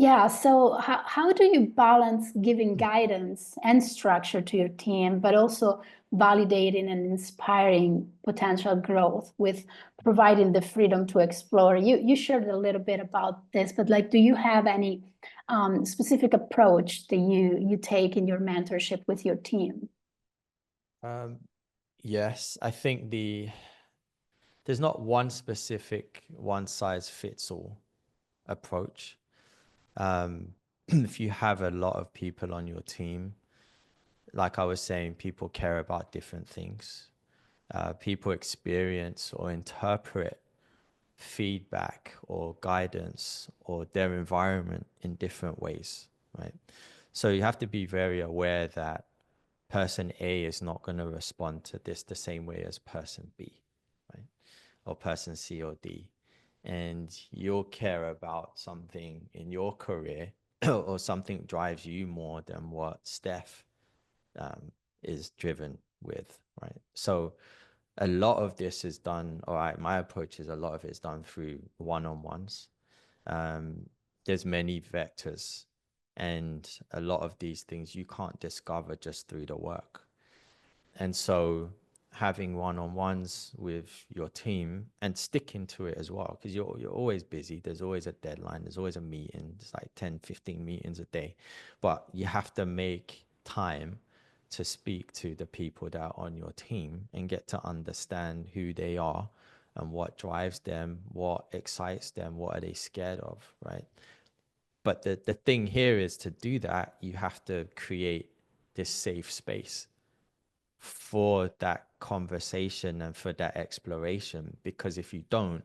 Yeah, so how do you balance giving guidance and structure to your team, but also validating and inspiring potential growth with providing the freedom to explore? You shared a little bit about this, but like, do you have any specific approach that you take in your mentorship with your team? Yes, I think there's not one specific one size fits all approach. If you have a lot of people on your team, like I was saying, people care about different things. People experience or interpret feedback or guidance or their environment in different ways, right? So you have to be very aware that person A is not going to respond to this the same way as person B, right? Or person C or D. And you'll care about something in your career or something drives you more than what Steph is driven with, right? So a lot of this is done, all right, my approach is a lot of it's done through one-on-ones. There's many vectors, and a lot of these things you can't discover just through the work. And so having one-on-ones with your team and sticking to it as well, because you're always busy. There's always a deadline. There's always a meeting. It's like 10, 15 meetings a day. But you have to make time to speak to the people that are on your team and get to understand who they are and what drives them, what excites them, what are they scared of, right? But the thing here is, to do that, you have to create this safe space for that conversation and for that exploration, because if you don't,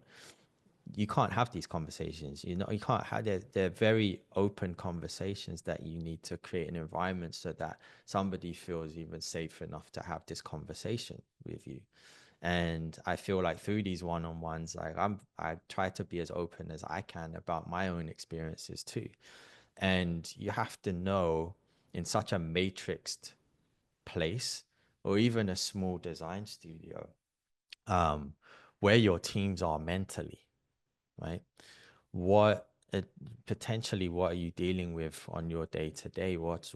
you can't have these conversations. You can't have, they're very open conversations that you need to create an environment so that somebody feels even safe enough to have this conversation with you. And I feel like through these one-on-ones, like I try to be as open as I can about my own experiences too. And you have to know, in such a matrixed place or even a small design studio, where your teams are mentally, right? What potentially what are you dealing with on your day to day? What's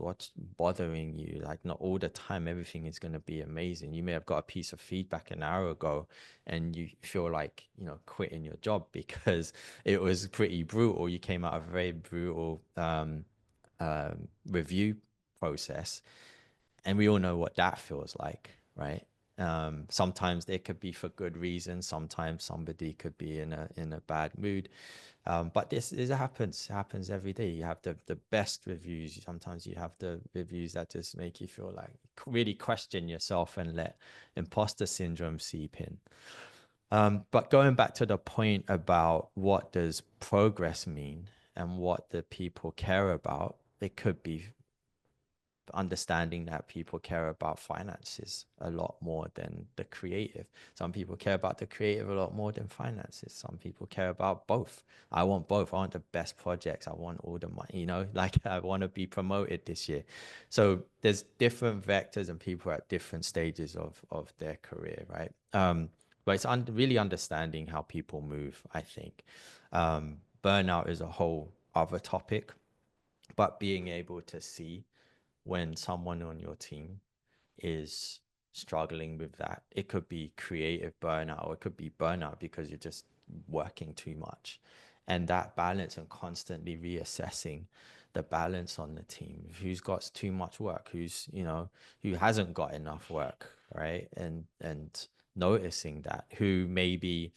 bothering you? Like, not all the time everything is going to be amazing. You may have got a piece of feedback an hour ago and you feel like, quitting your job because it was pretty brutal. You came out of a very brutal review process, and we all know what that feels like, right? Sometimes it could be for good reason. Sometimes somebody could be in a bad mood. But this happens every day. You have the best reviews. Sometimes you have the reviews that just make you feel like really question yourself and let imposter syndrome seep in. But going back to the point about what does progress mean and what the people care about, it could be understanding that people care about finances a lot more than the creative. Some people care about the creative a lot more than finances. Some people care about both. I want both. I want the best projects. I want all the money, like I want to be promoted this year. So there's different vectors and people at different stages of their career, right? But it's really understanding how people move, I think. Burnout is a whole other topic, but being able to see when someone on your team is struggling with that, it could be creative burnout, or it could be burnout because you're just working too much. And that balance and constantly reassessing the balance on the team, who's got too much work, who hasn't got enough work, right? And noticing that, who maybe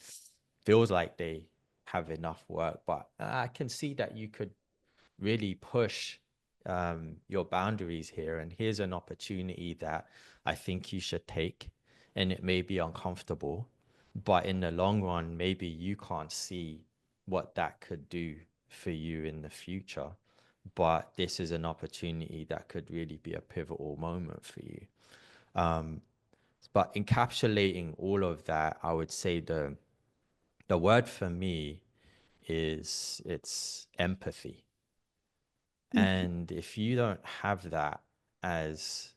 feels like they have enough work, but I can see that you could really push your boundaries here. And here's an opportunity that I think you should take. And it may be uncomfortable, but in the long run, maybe you can't see what that could do for you in the future. But this is an opportunity that could really be a pivotal moment for you. But encapsulating all of that, I would say the word for me it's empathy. And if you don't have that as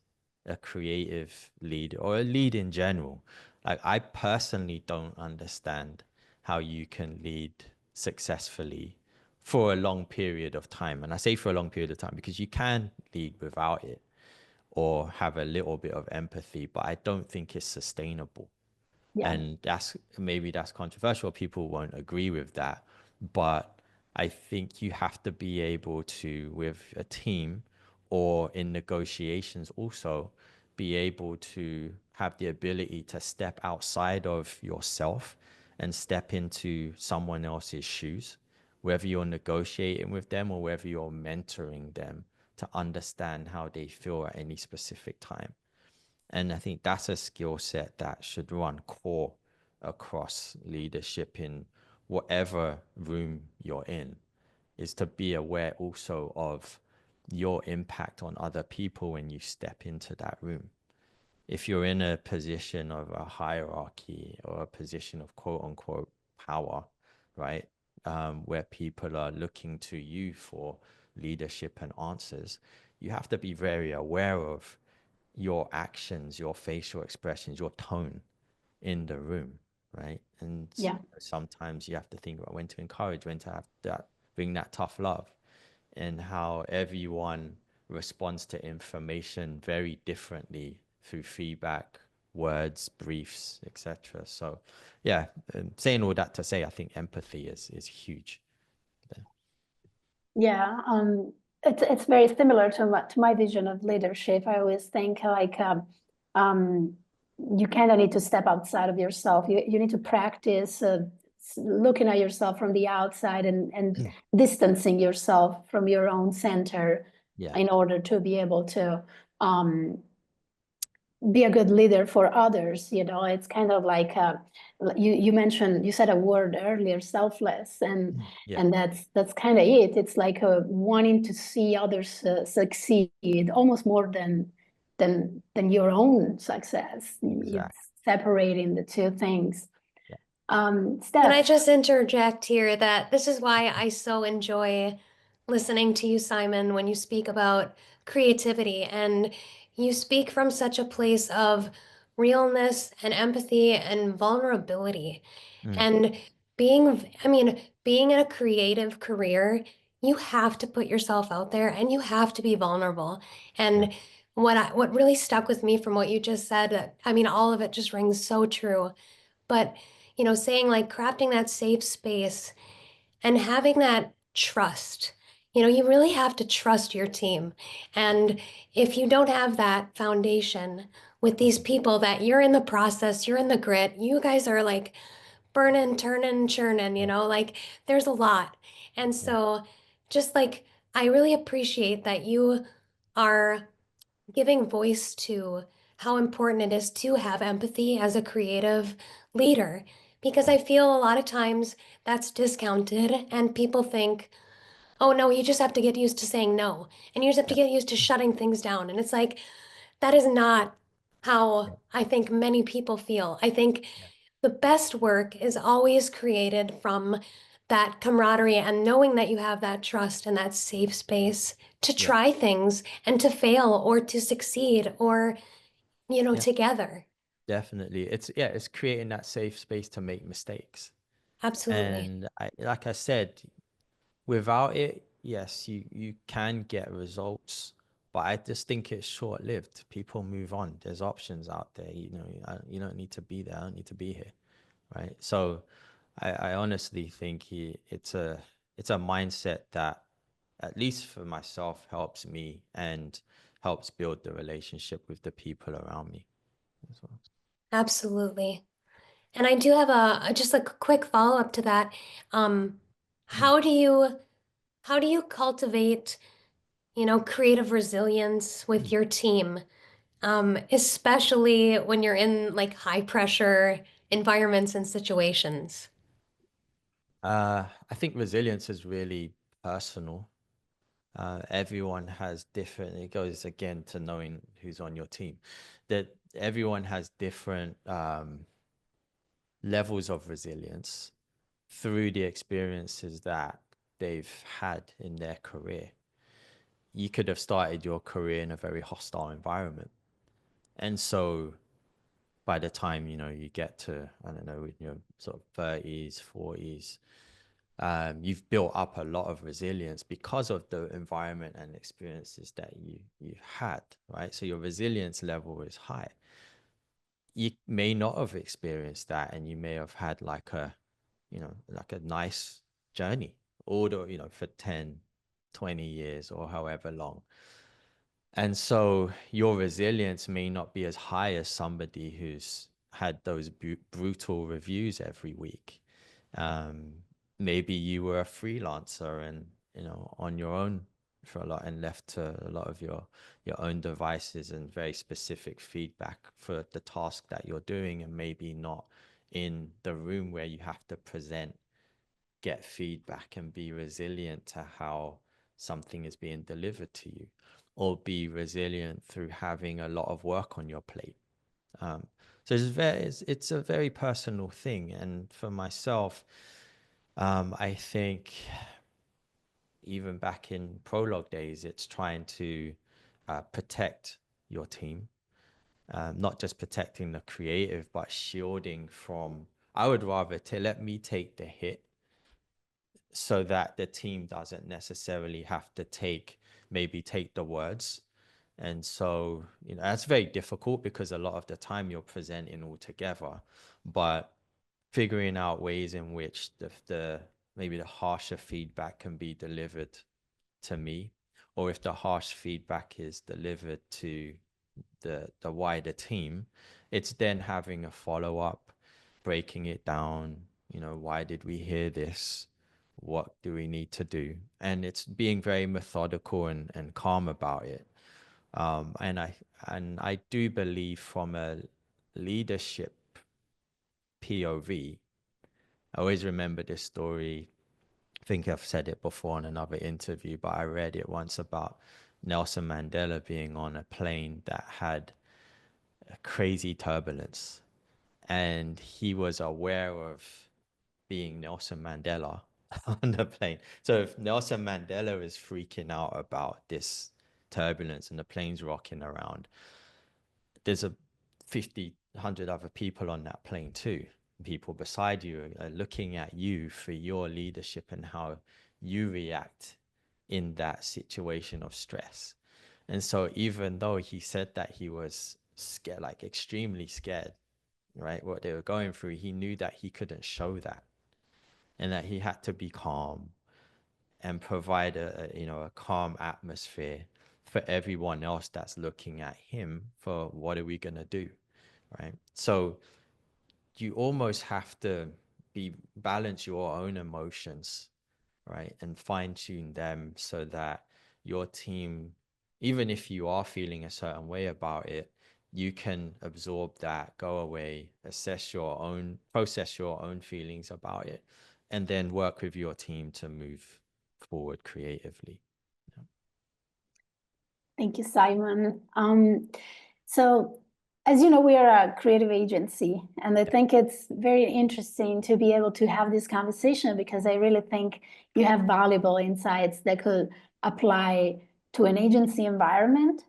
a creative lead or a lead in general, like I personally don't understand how you can lead successfully for a long period of time. And I say for a long period of time because you can lead without it or have a little bit of empathy, but I don't think it's sustainable. Yeah. And that's controversial. People won't agree with that. But I think you have to be able to, with a team or in negotiations also, be able to have the ability to step outside of yourself and step into someone else's shoes, whether you're negotiating with them or whether you're mentoring them to understand how they feel at any specific time. And I think that's a skill set that should run core across leadership in whatever room you're in, is to be aware also of your impact on other people when you step into that room. If you're in a position of a hierarchy or a position of quote unquote power, right, where people are looking to you for leadership and answers, you have to be very aware of your actions, your facial expressions, your tone in the room, right? And Yeah. sometimes you have to think about when to encourage, when to have that, bring that tough love, and how everyone responds to information very differently through feedback, words, briefs, etc. So, yeah, saying all that to say, I think empathy is huge. Yeah, it's very similar to my vision of leadership. I always think like you kind of need to step outside of yourself. You need to practice looking at yourself from the outside and distancing yourself from your own center Yeah, in order to be able to um, be a good leader for others. It's kind of like you said a word earlier, selfless, yeah, and that's kind of it. It's like wanting to see others succeed almost more than your own success. It's exactly. separating the two things. Yeah. Can I Steph. just interject here that this is why I so enjoy listening to you, Simon, when you speak about creativity and you speak from such a place of realness and empathy and vulnerability. Mm, And being in a creative career, you have to put yourself out there and you have to be vulnerable. yeah, And what really stuck with me from what you just said, all of it just rings so true. But, saying like crafting that safe space and having that trust, you really have to trust your team. And if you don't have that foundation with these people that you're in the process, you're in the grit, you guys are like burning, turning, churning, yeah, like there's a lot. And yeah, so just like, I really appreciate that you are giving voice to how important it is to have empathy as a creative leader, because yeah, I feel a lot of times that's discounted and people think, oh no, you just have to get used to saying no. And you just have to get used to shutting things down. And it's like, that is not how I think many people feel. I think the best work is always created from that camaraderie and knowing that you have that trust and that safe space to Yeah. try things and to fail or to succeed or, Yeah. together. Definitely. It's creating that safe space to make mistakes. Absolutely. And like I said, without it, yes, you can get results, but I just think it's short-lived. People move on. There's options out there. You don't need to be there. I don't need to be here, right? So I honestly think it's a mindset that, at least for myself, helps me and helps build the relationship with the people around me as well. Absolutely. And I do have just a quick follow-up to that. Um, Hmm. how do you cultivate, creative resilience with your team? Especially when you're in like high pressure environments and situations. I think resilience is really personal. Everyone has different, it goes again to knowing who's on your team, that everyone has different levels of resilience through the experiences that they've had in their career. You could have started your career in a very hostile environment. And so by the time, you get to, I don't know, in your sort of 30s, 40s, you've built up a lot of resilience because of the environment and experiences that you had, right? So your resilience level is high. You may not have experienced that, and you may have had like a nice journey, all the, for 10, 20 years or however long. And so your resilience may not be as high as somebody who's had those brutal reviews every week. Um, Maybe you were a freelancer and, on your own for a lot and left to a lot of your own devices and very specific feedback for the task that you're doing, and maybe not in the room where you have to present, get feedback and be resilient to how something is being delivered to you, or be resilient through having a lot of work on your plate. Um, so it's a very personal thing. And for myself, I think even back in Prologue days, it's trying to protect your team, not just protecting the creative, but shielding from, I would rather let me take the hit so that the team doesn't necessarily have to maybe take the words. And so, that's very difficult because a lot of the time you're presenting all together, but figuring out ways in which the maybe the harsher feedback can be delivered to me, or if the harsh feedback is delivered to the wider team, it's then having a follow-up, breaking it down, why did we hear this? What do we need to do? And it's being very methodical and calm about it. And I do believe from a leadership POV, I always remember this story. I think I've said it before in another interview, but I read it once about Nelson Mandela being on a plane that had a crazy turbulence. And he was aware of being Nelson Mandela on the plane. So if Nelson Mandela is freaking out about this turbulence and the plane's rocking around, there's a 50, 100 other people on that plane too. People beside you are looking at you for your leadership and how you react in that situation of stress. And so even though he said that he was scared, like extremely scared, right, what they were going through, he knew that he couldn't show that, and that he had to be calm and provide a calm atmosphere for everyone else that's looking at him for what are we going to do, right? So you almost have to balance your own emotions, right, and fine tune them so that your team, even if you are feeling a certain way about it, you can absorb that, go away, process your own feelings about it, and then work with your team to move forward creatively. Yeah. Thank you, Simon. So as you know, we are a creative agency, and I think it's very interesting to be able to have this conversation because I really think you have valuable insights that could apply to an agency environment.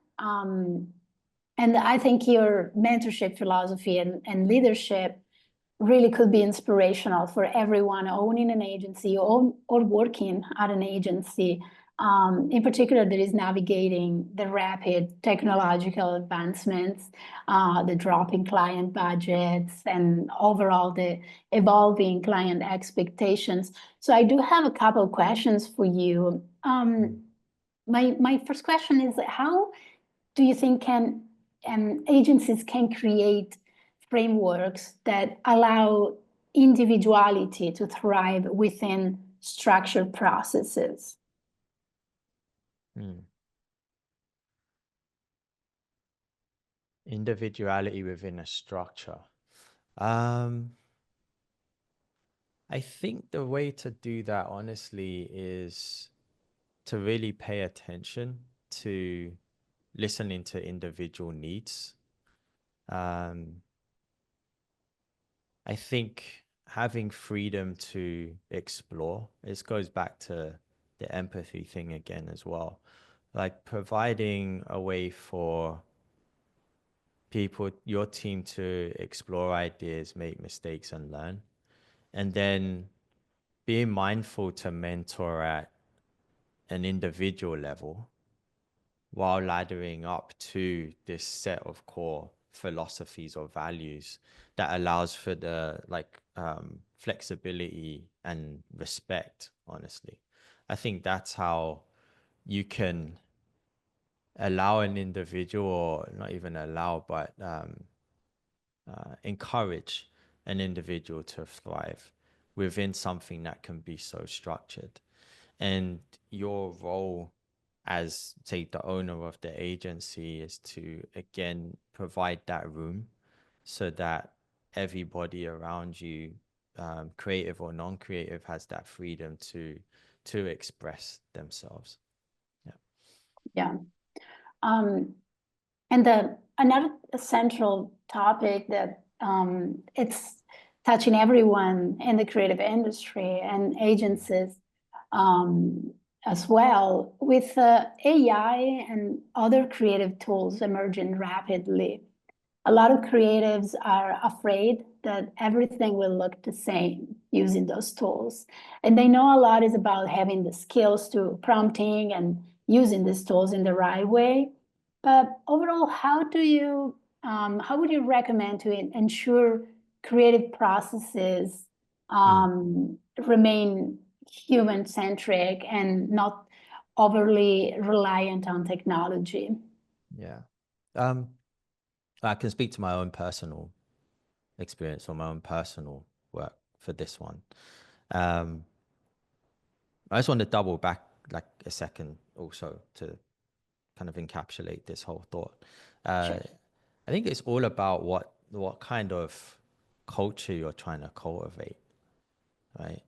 And I think your mentorship philosophy and leadership really could be inspirational for everyone owning an agency or working at an agency. In particular, that is navigating the rapid technological advancements, the dropping client budgets, and overall the evolving client expectations. So I do have a couple of questions for you. My first question is, how do you think agencies can create frameworks that allow individuality to thrive within structured processes? Individuality within a structure. I think the way to do that, honestly, is to really pay attention to listening to individual needs. I think having freedom to explore, this goes back to the empathy thing again as well, like providing a way for people, your team, to explore ideas, make mistakes, and learn. And then being mindful to mentor at an individual level while laddering up to this set of core philosophies or values that allows for the flexibility and respect. Honestly, I think that's how you can allow an individual, or not even allow, but encourage an individual to thrive within something that can be so structured. And your role as, say, the owner of the agency is to, again, provide that room so that everybody around you, creative or non-creative, has that freedom to express themselves. Yeah. And another central topic that it's touching everyone in the creative industry and agencies as well, with AI and other creative tools emerging rapidly. A lot of creatives are afraid that everything will look the same using those tools. And they know a lot is about having the skills to prompting and using these tools in the right way. But overall, how would you recommend to ensure creative processes remain human-centric and not overly reliant on technology? Yeah. I can speak to my own personal experience or my own personal work for this one. I just want to double back like a second also to kind of encapsulate this whole thought. Sure. I think it's all about what kind of culture you're trying to cultivate, right?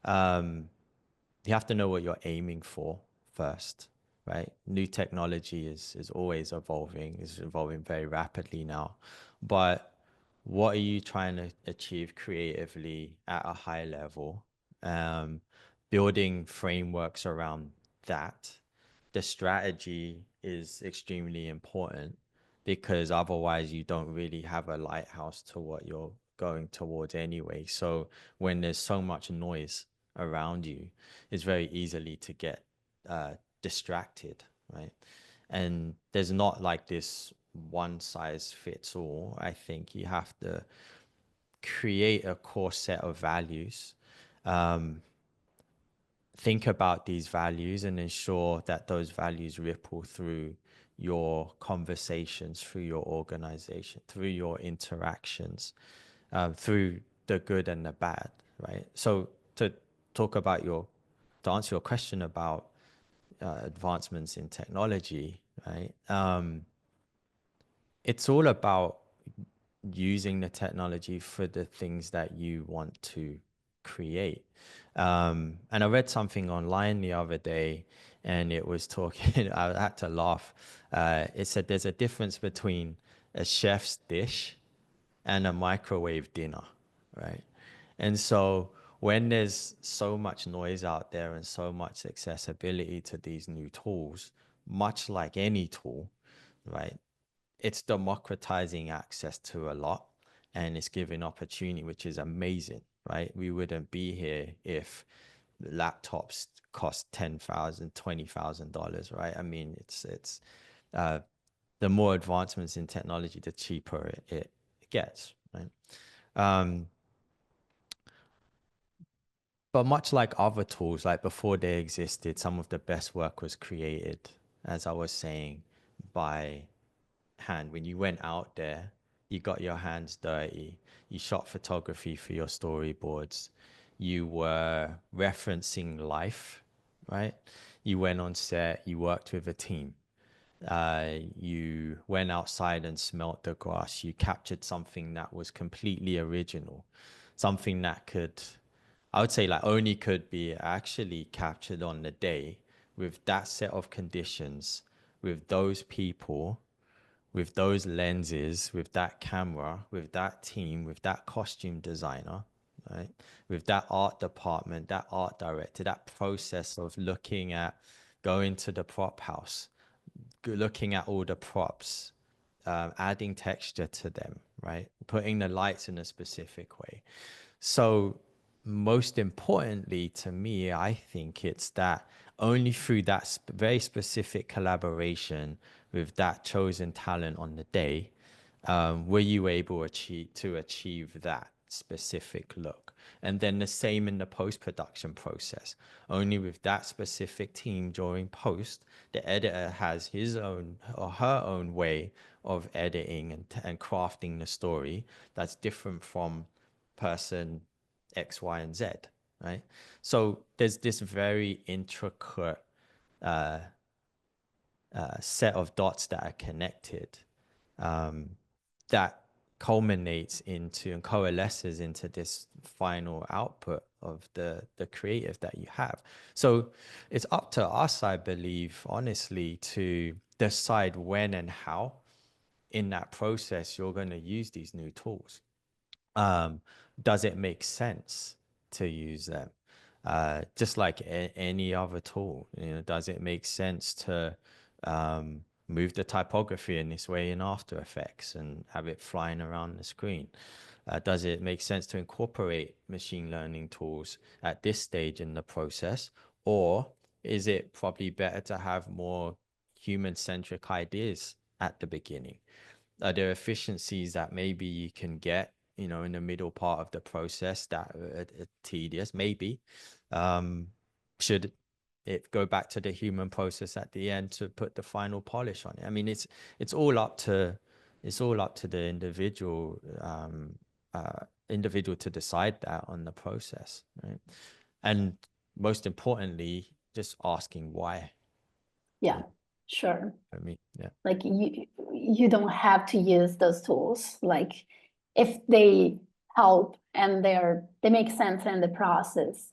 You have to know what you're aiming for first, right? New technology is always evolving, is evolving very rapidly now. But what are you trying to achieve creatively at a high level? Building frameworks around that. The strategy is extremely important, because otherwise you don't really have a lighthouse to what you're going towards anyway. So when there's so much noise around you, it's very easily to get distracted, right? And there's not like this one size fits all. I think you have to create a core set of values, think about these values, and ensure that those values ripple through your conversations, through your organization, through your interactions, through the good and the bad, right? So to answer your question about advancements in technology, right? It's all about using the technology for the things that you want to create. And I read something online the other day, and it was talking, I had to laugh. It said there's a difference between a chef's dish and a microwave dinner, right? And so when there's so much noise out there and so much accessibility to these new tools, much like any tool, right? It's democratizing access to a lot, and it's giving opportunity, which is amazing, right? We wouldn't be here if laptops cost $10,000, $20,000, right? I mean, it's uh, the more advancements in technology, the cheaper it gets, right? Um, but much like other tools, like before they existed, some of the best work was created, as I was saying, by hand. When you went out there, you got your hands dirty, you shot photography for your storyboards, you were referencing life, right? You went on set, you worked with a team. You went outside and smelt the grass. You captured something that was completely original, something that could, I would say, like only could be actually captured on the day with that set of conditions, with those people, with those lenses, with that camera, with that team, with that costume designer, right? With that art department, that art director, that process of looking at going to the prop house, looking at all the props, adding texture to them, right? Putting the lights in a specific way. So, most importantly to me, I think it's that only through that very specific collaboration with that chosen talent on the day were you able to achieve that specific look. And then the same in the post-production process. Only with that specific team during post, the editor has his own or her own way of editing and crafting the story that's different from person X, Y, and Z, right? So there's this very intricate set of dots that are connected that culminates into and coalesces into this final output of the creative that you have. So it's up to us, I believe, honestly, to decide when and how in that process you're going to use these new tools. um, does it make sense to use them? Just like any other tool, does it make sense to move the typography in this way in After Effects and have it flying around the screen? Does it make sense to incorporate machine learning tools at this stage in the process? Or is it probably better to have more human-centric ideas at the beginning? Are there efficiencies that maybe you can get, in the middle part of the process that are tedious? Maybe. Should it go back to the human process at the end to put the final polish on it? I mean, it's all up to the individual to decide that on the process, right? And most importantly, just asking why. Yeah, sure. For me, yeah. Like you don't have to use those tools. Like if they help and they make sense in the process,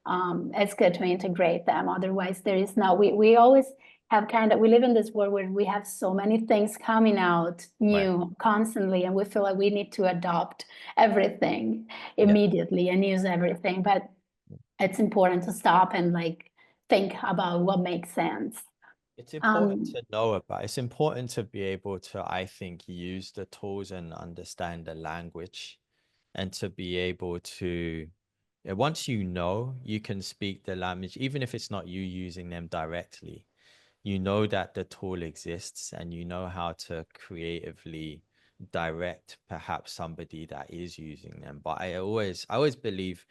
it's good to integrate them. Otherwise, there is no, we always have we live in this world where we have so many things coming out new constantly, and we feel like we need to adopt everything immediately and use everything. But it's important to stop and like think about what makes sense. It's important to know about. It's important to be able to, I think, use the tools and understand the language, and to be able to, once you know, you can speak the language, even if it's not you using them directly. You know that the tool exists, and you know how to creatively direct perhaps somebody that is using them. But I always believe,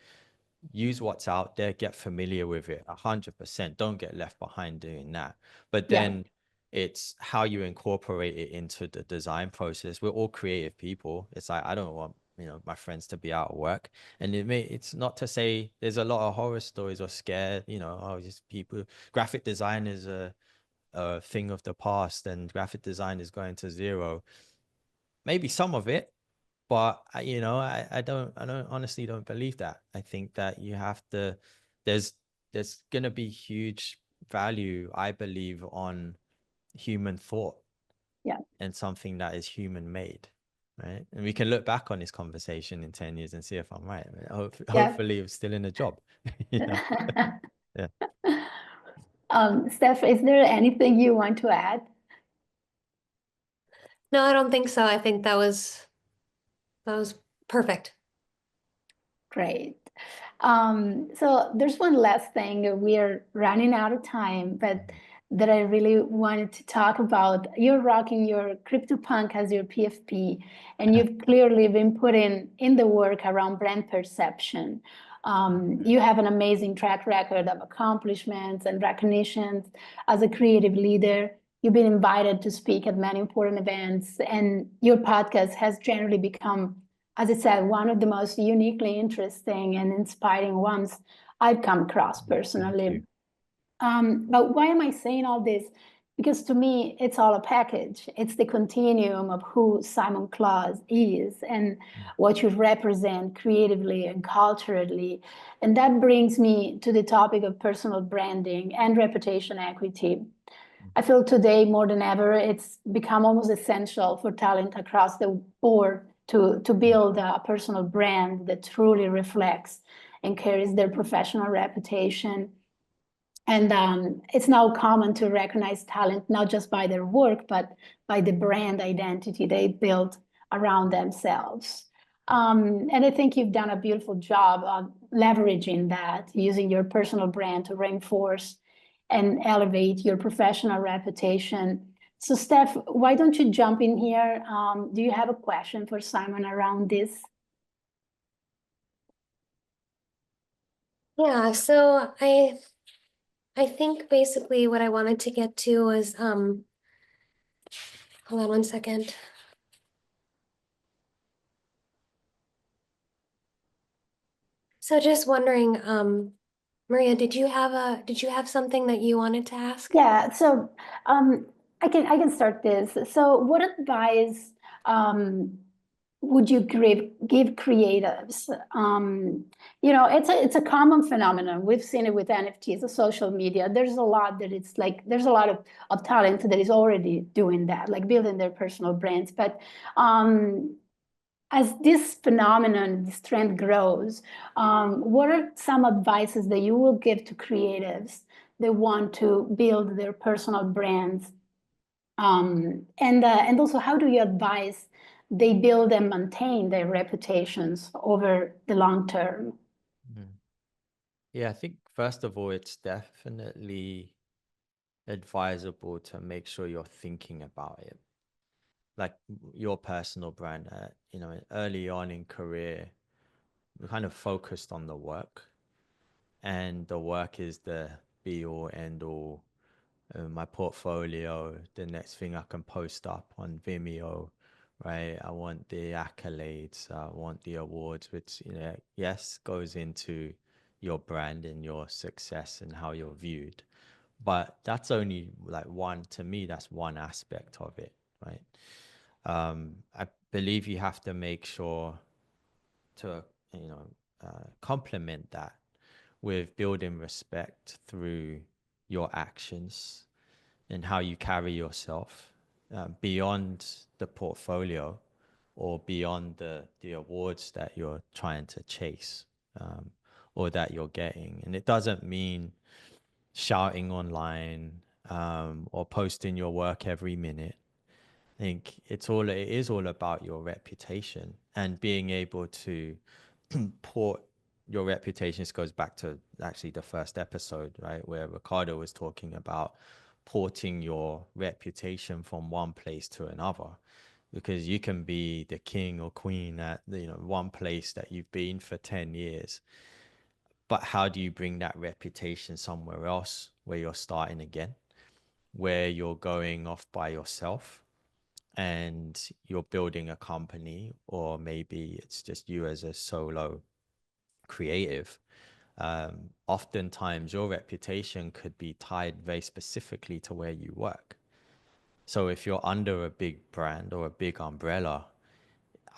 use what's out there, get familiar with it 100%. Don't get left behind doing that. But then it's how you incorporate it into the design process. We're all creative people. It's like, I don't want, my friends to be out of work. And it's not to say there's a lot of horror stories or scared, just people, graphic design is a thing of the past and graphic design is going to zero. Maybe some of it, But you know, I honestly don't believe that. I think that you have to, there's gonna be huge value, I believe, on human thought Yeah. and something that is human made, right? And we can look back on this conversation in 10 years and see if I'm right. Yeah. Hopefully I'm still in a job, you know? Yeah. Steph, is there anything you want to add? No, I don't think so. I think that was perfect. Great. So there's one last thing. We're running out of time, but that I really wanted to talk about. You're rocking your CryptoPunk as your PFP, and you've clearly been putting in the work around brand perception. You have an amazing track record of accomplishments and recognitions as a creative leader. You've been invited to speak at many important events, and your podcast has generally become, as I said, one of the most uniquely interesting and inspiring ones I've come across personally. But why am I saying all this? Because to me, it's all a package. It's the continuum of who Simon Clowes is and what you represent creatively and culturally. And that brings me to the topic of personal branding and reputation equity. I feel today more than ever, it's become almost essential for talent across the board to build a personal brand that truly reflects and carries their professional reputation. And it's now common to recognize talent not just by their work, but by the brand identity they build around themselves. And I think you've done a beautiful job of leveraging that, using your personal brand to reinforce and elevate your professional reputation. So, Steph, why don't you jump in here? Do you have a question for Simon around this? Yeah, so I think basically what I wanted to get to was hold on one second. So just wondering, Maria, did you have something that you wanted to ask? Yeah, so I can start this. So what advice would you give creatives? It's a common phenomenon. We've seen it with NFTs, the social media. There's a lot that it's like there's a lot of talent that is already doing that, like building their personal brands. But as this phenomenon, this trend grows, what are some advices that you will give to creatives that want to build their personal brands? And also, how do you advise they build and maintain their reputations over the long term? Yeah, I think first of all, it's definitely advisable to make sure you're thinking about it. Like your personal brand, early on in career, we kind of focused on the work, and the work is the be all end all. My portfolio, the next thing I can post up on Vimeo, right? I want the accolades, I want the awards, which, yes, goes into your brand and your success and how you're viewed. But that's only like one, to me, that's one aspect of it, right? I believe you have to make sure to, complement that with building respect through your actions and how you carry yourself beyond the portfolio or beyond the awards that you're trying to chase or that you're getting. And it doesn't mean shouting online or posting your work every minute. I think it is all about your reputation and being able to port your reputation. This goes back to actually the first episode, right, where Ricardo was talking about porting your reputation from one place to another, because you can be the king or queen at one place that you've been for 10 years, but how do you bring that reputation somewhere else where you're starting again, where you're going off by yourself and you're building a company, or maybe it's just you as a solo creative. Oftentimes your reputation could be tied very specifically to where you work. So if you're under a big brand or a big umbrella,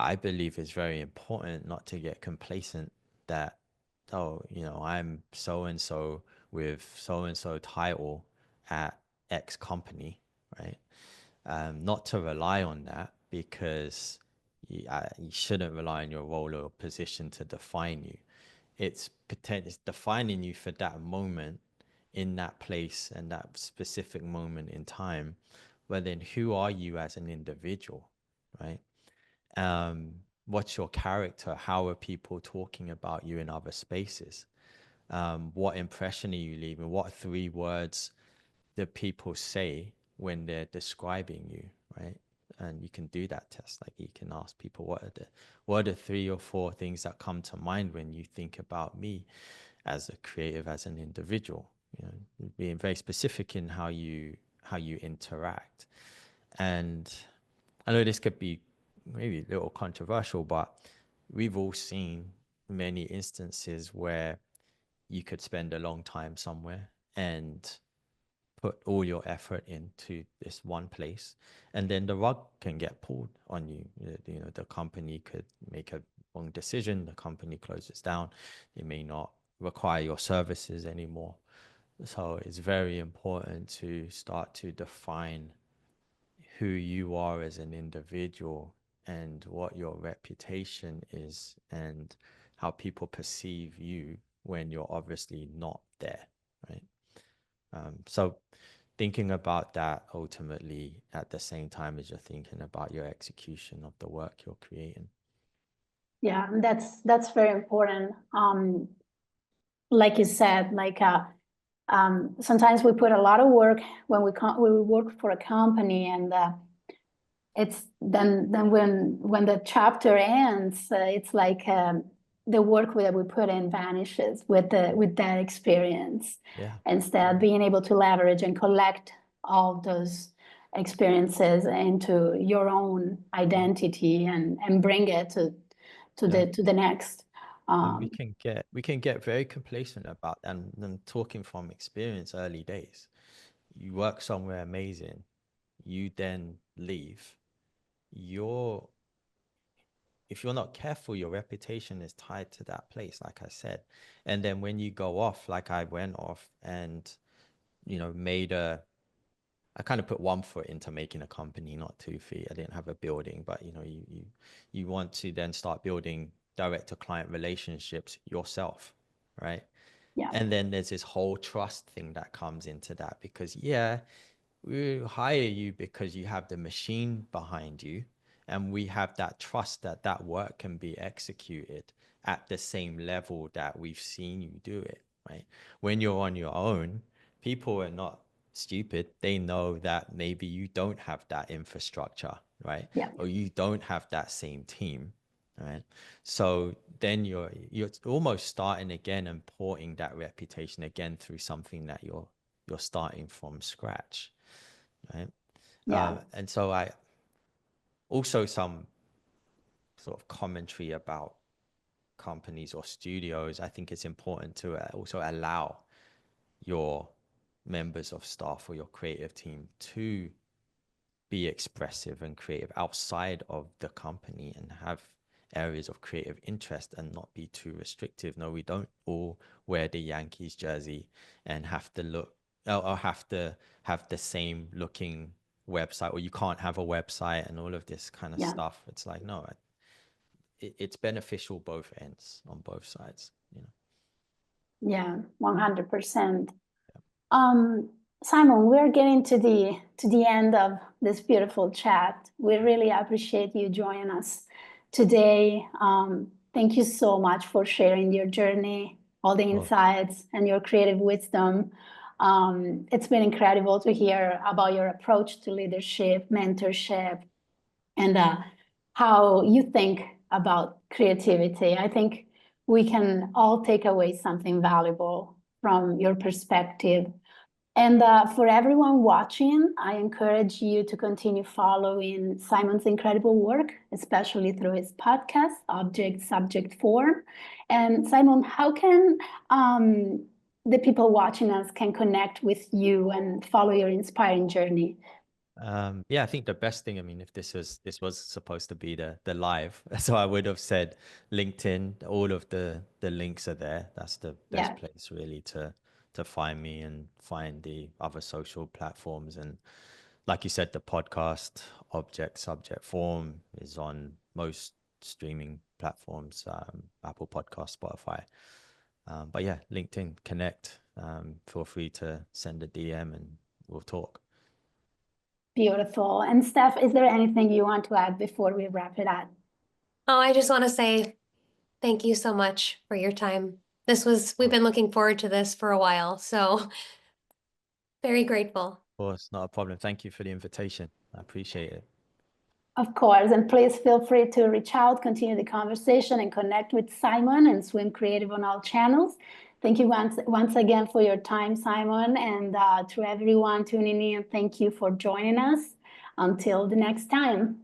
I believe it's very important not to get complacent that, oh, you know, I'm so and so with so and so title at X company, right? Not to rely on that, because you shouldn't rely on your role or position to define you. It's defining you for that moment, in that place and that specific moment in time. But then who are you as an individual, right? What's your character? How are people talking about you in other spaces? What impression are you leaving? What 3 words do people say when they're describing you, right? And you can do that test. Like, you can ask people, what are the 3 or 4 things that come to mind when you think about me as a creative, as an individual? You know, being very specific in how you interact. And I know this could be maybe a little controversial, but we've all seen many instances where you could spend a long time somewhere and put all your effort into this one place, and then the rug can get pulled on you. You know, the company could make a wrong decision, the company closes down, it may not require your services anymore. So it's very important to start to define who you are as an individual and what your reputation is and how people perceive you when you're obviously not there, right? So thinking about that ultimately at the same time as you're thinking about your execution of the work you're creating. Yeah, that's very important. Like you said, sometimes we put a lot of work when we work for a company, and it's then when the chapter ends, it's like the work that we put in vanishes with that experience. Yeah. Instead, being able to leverage and collect all those experiences into your own identity and bring it to the next. And we can get very complacent about that. And talking from experience, early days, you work somewhere amazing, you then leave. If you're not careful, your reputation is tied to that place, like I said. And then when you go off, like I went off and, you know, I kind of put 1 foot into making a company, not 2 feet. I didn't have a building, but you know, you want to then start building direct to client relationships yourself, right? Yeah. And then there's this whole trust thing that comes into that, because we hire you because you have the machine behind you, and we have that trust that that work can be executed at the same level that we've seen you do it, right? When you're on your own, people are not stupid. They know that maybe you don't have that infrastructure, right? Yeah. Or you don't have that same team, right? So then you're almost starting again and porting that reputation again through something that you're starting from scratch, right? Yeah. And so I also, some sort of commentary about companies or studios, I think it's important to also allow your members of staff or your creative team to be expressive and creative outside of the company and have areas of creative interest and not be too restrictive. No, we don't all wear the Yankees jersey and have to look or have to have the same looking website, or you can't have a website and all of this kind of stuff. It's like, no, it's beneficial both ends, on both sides, you know. Yeah, 100%. Simon, we're getting to the end of this beautiful chat. We really appreciate you joining us today. Thank you so much for sharing your journey, all the insights, and your creative wisdom. It's been incredible to hear about your approach to leadership, mentorship, and how you think about creativity. I think we can all take away something valuable from your perspective. And for everyone watching, I encourage you to continue following Simon's incredible work, especially through his podcast, Object, Subject, Form. And Simon, how can the people watching us can connect with you and follow your inspiring journey? Yeah, I think the best thing, I mean, if this was supposed to be the live, so I would have said LinkedIn, all of the links are there. That's the best Yeah, place really to find me and find the other social platforms. And like you said, the podcast Object Subject Form is on most streaming platforms, Apple Podcast, Spotify. But yeah, LinkedIn, connect. Feel free to send a DM and we'll talk. beautiful. And Steph, is there anything you want to add before we wrap it up? Oh, I just want to say thank you so much for your time. We've been looking forward to this for a while, so very grateful. Of course, not a problem. Thank you for the invitation. I appreciate it. Of course, and please feel free to reach out, continue the conversation, and connect with Simon and Swim Creative on all channels. Thank you once again for your time, Simon, and to everyone tuning in, thank you for joining us. Until the next time.